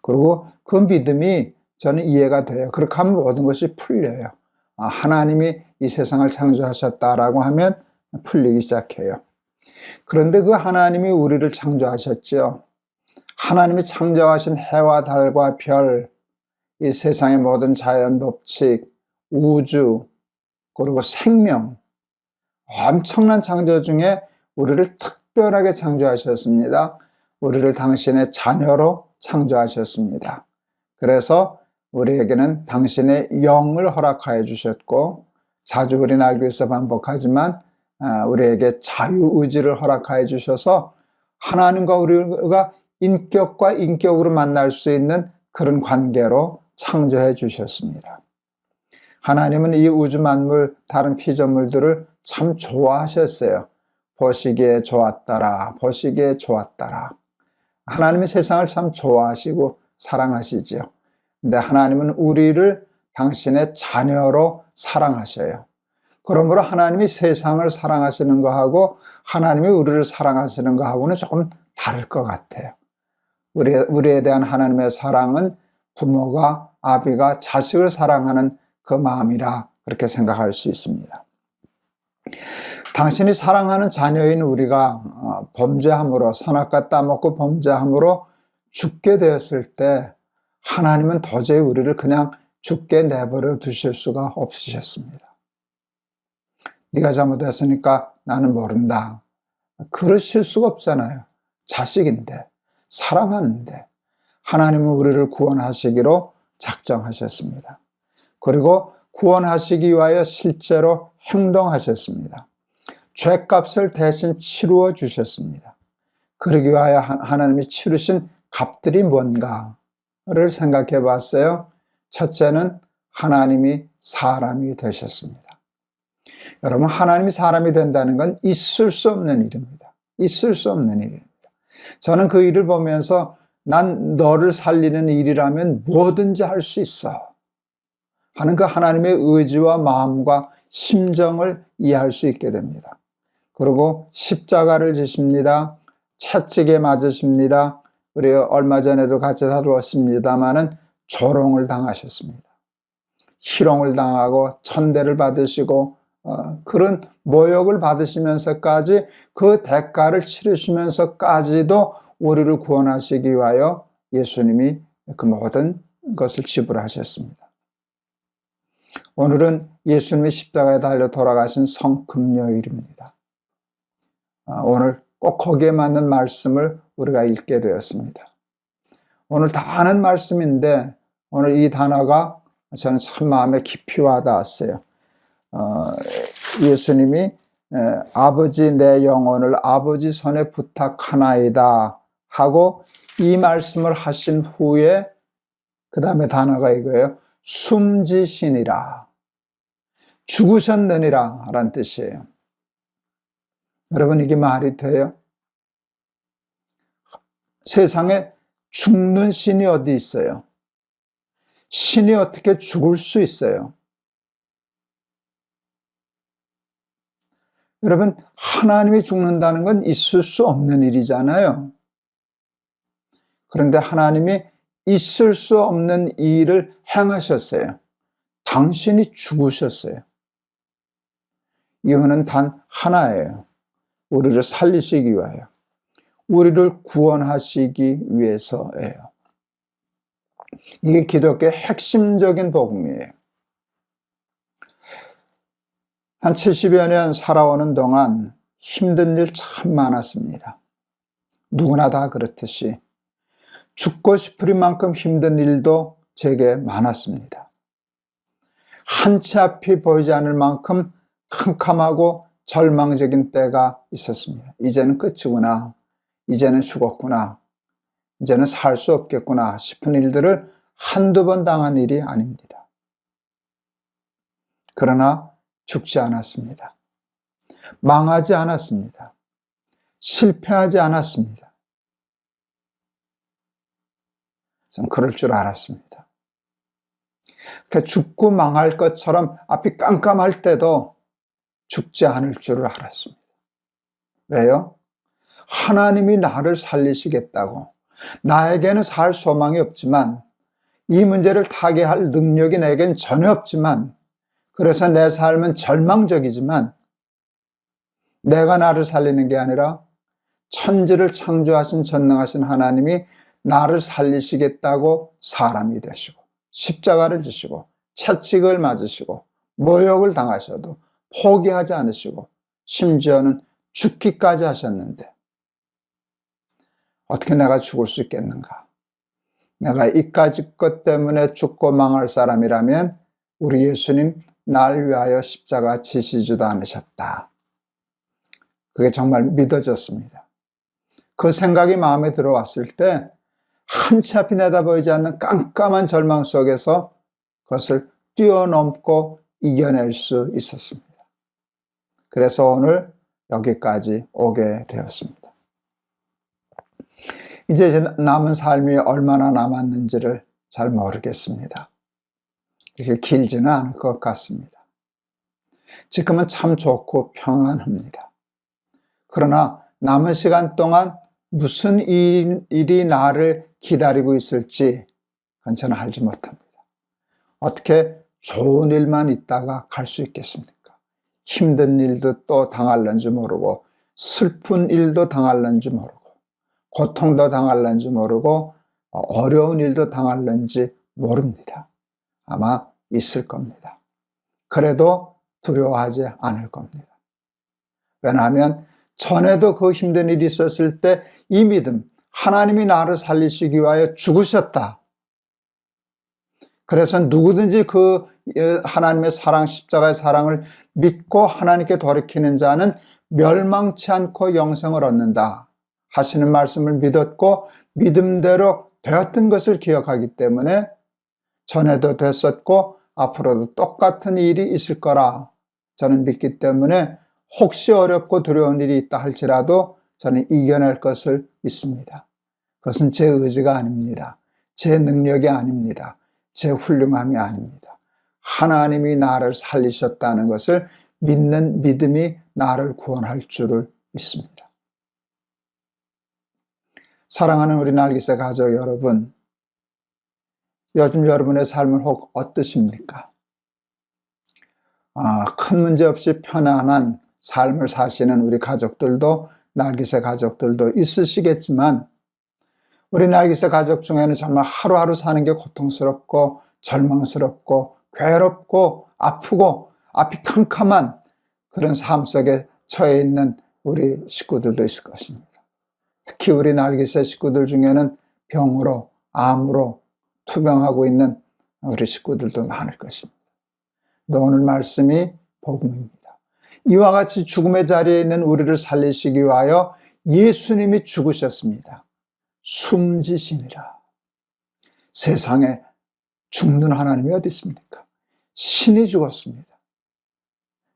그리고 그 믿음이 저는 이해가 돼요. 그렇게 하면 모든 것이 풀려요. 하나님이 이 세상을 창조하셨다라고 하면 풀리기 시작해요. 그런데 그 하나님이 우리를 창조하셨죠. 하나님이 창조하신 해와 달과 별, 이 세상의 모든 자연 법칙, 우주, 그리고 생명, 엄청난 창조 중에 우리를 특별하게 창조하셨습니다. 우리를 당신의 자녀로 창조하셨습니다. 그래서 우리에게는 당신의 영을 허락하여 주셨고, 자주 우리는 알고 있어 반복하지만 우리에게 자유의지를 허락하여 주셔서 하나님과 우리가 인격과 인격으로 만날 수 있는 그런 관계로 창조해 주셨습니다. 하나님은 이 우주 만물, 다른 피조물들을 참 좋아하셨어요. 보시기에 좋았더라, 보시기에 좋았더라. 하나님이 세상을 참 좋아하시고 사랑하시지요. 근데 하나님은 우리를 당신의 자녀로 사랑하셔요. 그러므로 하나님이 세상을 사랑하시는 거하고 하나님이 우리를 사랑하시는 거하고는 조금 다를 것 같아요. 우리에 대한 하나님의 사랑은 부모가, 아비가 자식을 사랑하는 그 마음이라 그렇게 생각할 수 있습니다. 당신이 사랑하는 자녀인 우리가 범죄함으로, 선악과 따먹고 범죄함으로 죽게 되었을 때 하나님은 도저히 우리를 그냥 죽게 내버려 두실 수가 없으셨습니다. 네가 잘못했으니까 나는 모른다. 그러실 수가 없잖아요. 자식인데, 사랑하는데 하나님은 우리를 구원하시기로 작정하셨습니다. 그리고 구원하시기 위하여 실제로 행동하셨습니다. 죄값을 대신 치루어 주셨습니다. 그러기 위하여 하나님이 치르신 값들이 뭔가를 생각해 봤어요. 첫째는 하나님이 사람이 되셨습니다. 여러분, 하나님이 사람이 된다는 건 있을 수 없는 일입니다. 있을 수 없는 일입니다. 저는 그 일을 보면서 난 너를 살리는 일이라면 뭐든지 할 수 있어 하는 그 하나님의 의지와 마음과 심정을 이해할 수 있게 됩니다. 그리고 십자가를 지십니다. 채찍에 맞으십니다. 우리 얼마 전에도 같이 다루었습니다마는 조롱을 당하셨습니다. 희롱을 당하고 천대를 받으시고 그런 모욕을 받으시면서까지 그 대가를 치르시면서까지도 우리를 구원하시기 위하여 예수님이 그 모든 것을 지불하셨습니다. 오늘은 예수님이 십자가에 달려 돌아가신 성금요일입니다. 오늘 꼭 거기에 맞는 말씀을 우리가 읽게 되었습니다. 오늘 다 아는 말씀인데 오늘 이 단어가 저는 참 마음에 깊이 와닿았어요. 예수님이 아버지 내 영혼을 아버지 손에 부탁하나이다 하고 이 말씀을 하신 후에 그 다음에 단어가 이거예요. 숨지시니라, 죽으셨느니라 라는 뜻이에요. 여러분, 이게 말이 돼요? 세상에 죽는 신이 어디 있어요? 신이 어떻게 죽을 수 있어요? 여러분, 하나님이 죽는다는 건 있을 수 없는 일이잖아요. 그런데 하나님이 있을 수 없는 일을 행하셨어요. 당신이 죽으셨어요. 이유는 단 하나예요. 우리를 살리시기 위하여, 우리를 구원하시기 위해서예요. 이게 기독교의 핵심적인 복음이에요. 한 70여 년 살아오는 동안 힘든 일 참 많았습니다. 누구나 다 그렇듯이 죽고 싶을 만큼 힘든 일도 제게 많았습니다. 한치 앞이 보이지 않을 만큼 캄캄하고 절망적인 때가 있었습니다. 이제는 끝이구나, 이제는 죽었구나, 이제는 살 수 없겠구나 싶은 일들을 한두 번 당한 일이 아닙니다. 그러나 죽지 않았습니다. 망하지 않았습니다. 실패하지 않았습니다. 전 그럴 줄 알았습니다. 죽고 망할 것처럼 앞이 깜깜할 때도 죽지 않을 줄을 알았습니다. 왜요? 하나님이 나를 살리시겠다고. 나에게는 살 소망이 없지만, 이 문제를 타개할 능력이 내겐 전혀 없지만, 그래서 내 삶은 절망적이지만 내가 나를 살리는 게 아니라 천지를 창조하신 전능하신 하나님이 나를 살리시겠다고 사람이 되시고 십자가를 지시고 채찍을 맞으시고 모욕을 당하셔도 포기하지 않으시고 심지어는 죽기까지 하셨는데 어떻게 내가 죽을 수 있겠는가? 내가 이까짓 것 때문에 죽고 망할 사람이라면 우리 예수님 날 위하여 십자가 지시지도 않으셨다. 그게 정말 믿어졌습니다. 그 생각이 마음에 들어왔을 때 한치 앞이 내다보이지 않는 깜깜한 절망 속에서 그것을 뛰어넘고 이겨낼 수 있었습니다. 그래서 오늘 여기까지 오게 되었습니다. 이제 남은 삶이 얼마나 남았는지를 잘 모르겠습니다. 그렇게 길지는 않을 것 같습니다. 지금은 참 좋고 평안합니다. 그러나 남은 시간 동안 무슨 일이 나를 기다리고 있을지 그건 저는 알지 못합니다. 어떻게 좋은 일만 있다가 갈 수 있겠습니까? 힘든 일도 또 당할는지 모르고 슬픈 일도 당할는지 모르고 고통도 당할는지 모르고 어려운 일도 당할는지 모릅니다. 아마 있을 겁니다. 그래도 두려워하지 않을 겁니다. 왜냐하면 전에도 그 힘든 일이 있었을 때 이 믿음, 하나님이 나를 살리시기 위하여 죽으셨다. 그래서 누구든지 그 하나님의 사랑, 십자가의 사랑을 믿고 하나님께 돌이키는 자는 멸망치 않고 영생을 얻는다 하시는 말씀을 믿었고 믿음대로 되었던 것을 기억하기 때문에 전에도 됐었고 앞으로도 똑같은 일이 있을 거라 저는 믿기 때문에 혹시 어렵고 두려운 일이 있다 할지라도 저는 이겨낼 것을 믿습니다. 그것은 제 의지가 아닙니다. 제 능력이 아닙니다. 제 훌륭함이 아닙니다. 하나님이 나를 살리셨다는 것을 믿는 믿음이 나를 구원할 줄을 믿습니다. 사랑하는 우리 날개새 가족 여러분, 요즘 여러분의 삶은 혹 어떠십니까? 큰 문제 없이 편안한 삶을 사시는 우리 가족들도 날개새 가족들도 있으시겠지만 우리 날개새 가족 중에는 정말 하루하루 사는 게 고통스럽고 절망스럽고 괴롭고 아프고 앞이 캄캄한 그런 삶 속에 처해 있는 우리 식구들도 있을 것입니다. 특히 우리 날개새 식구들 중에는 병으로, 암으로 투병하고 있는 우리 식구들도 많을 것입니다. 오늘 말씀이 복음입니다. 이와 같이 죽음의 자리에 있는 우리를 살리시기 위하여 예수님이 죽으셨습니다. 숨지시니라. 세상에 죽는 하나님이 어디 있습니까? 신이 죽었습니다.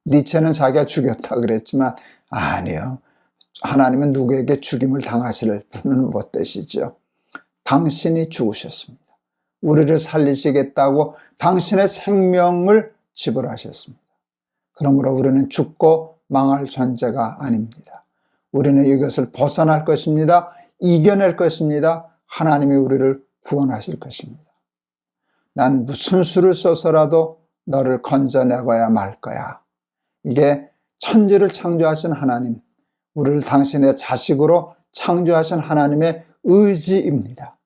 니체는 자기가 죽였다 그랬지만 아니요. 하나님은 누구에게 죽임을 당하실 분은 못 되시죠. 당신이 죽으셨습니다. 우리를 살리시겠다고 당신의 생명을 지불하셨습니다. 그러므로 우리는 죽고 망할 존재가 아닙니다. 우리는 이것을 벗어날 것입니다. 이겨낼 것입니다. 하나님이 우리를 구원하실 것입니다. 난 무슨 수를 써서라도 너를 건져내고야 말 거야. 이게 천지를 창조하신 하나님, 우리를 당신의 자식으로 창조하신 하나님의 의지입니다.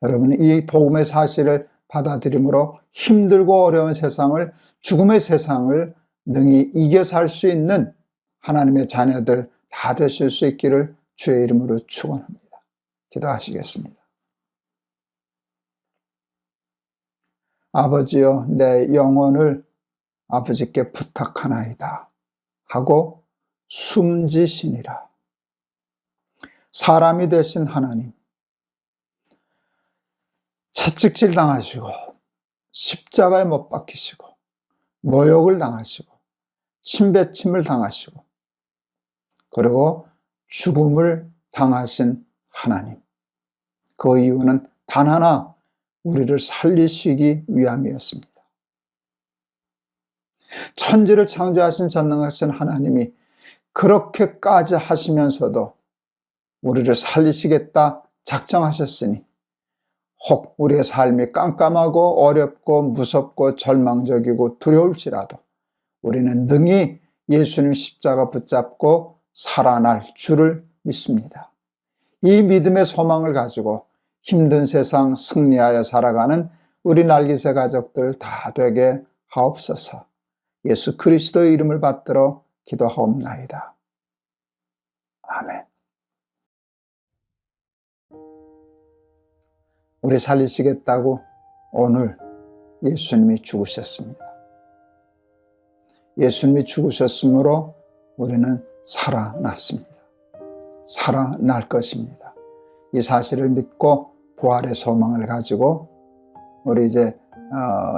여러분, 이 복음의 사실을 받아들임으로 힘들고 어려운 세상을, 죽음의 세상을 능히 이겨 살 수 있는 하나님의 자녀들 다 되실 수 있기를 주의 이름으로 축원합니다. 기도하시겠습니다. 아버지여, 내 영혼을 아버지께 부탁하나이다 하고 숨지시니라. 사람이 되신 하나님, 채찍질 당하시고 십자가에 못 박히시고 모욕을 당하시고 침뱉음을 당하시고 그리고 죽음을 당하신 하나님, 그 이유는 단 하나, 우리를 살리시기 위함이었습니다. 천지를 창조하신 전능하신 하나님이 그렇게까지 하시면서도 우리를 살리시겠다 작정하셨으니 혹 우리의 삶이 깜깜하고 어렵고 무섭고 절망적이고 두려울지라도 우리는 능히 예수님 십자가 붙잡고 살아날 줄을 믿습니다. 이 믿음의 소망을 가지고 힘든 세상 승리하여 살아가는 우리 날개새 가족들 다 되게 하옵소서. 예수 그리스도의 이름을 받들어 기도하옵나이다. 아멘. 우리 살리시겠다고 오늘 예수님이 죽으셨습니다. 예수님이 죽으셨으므로 우리는 살아났습니다. 살아날 것입니다. 이 사실을 믿고 부활의 소망을 가지고 우리 이제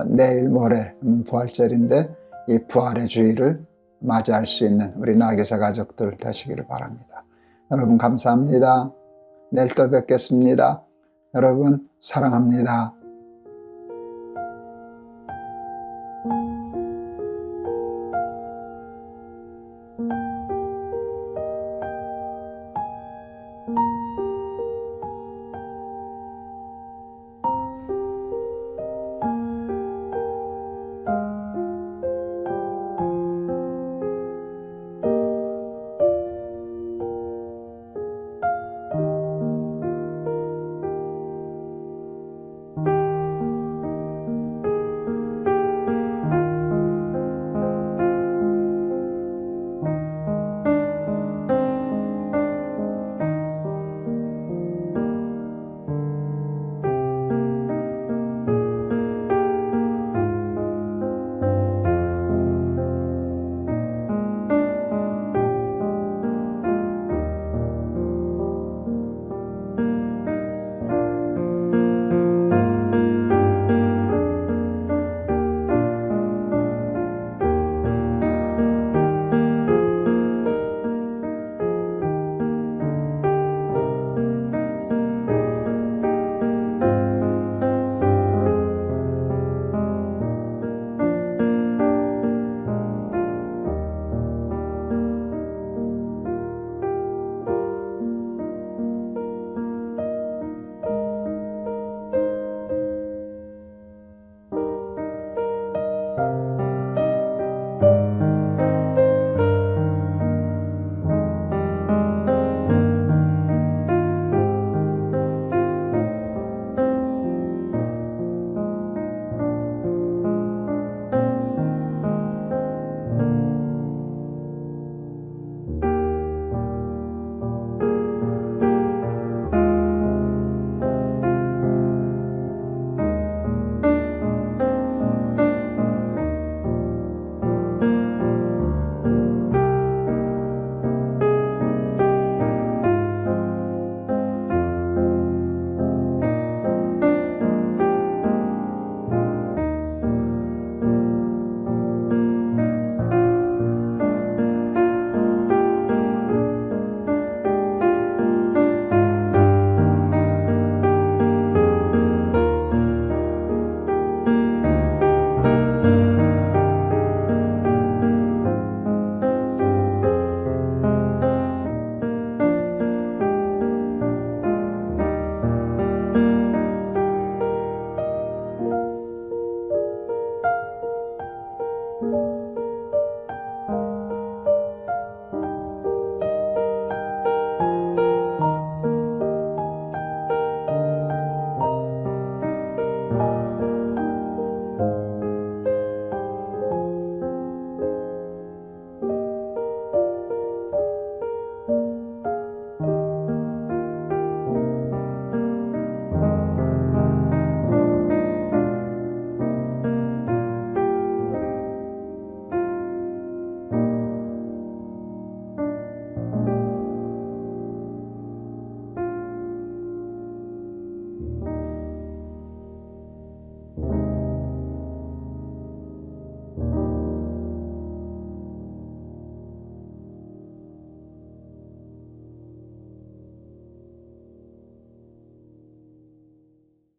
내일 모레 부활절인데 이 부활의 주일을 맞이할 수 있는 우리 날개새 가족들 되시기를 바랍니다. 여러분 감사합니다. 내일 또 뵙겠습니다. 여러분 사랑합니다.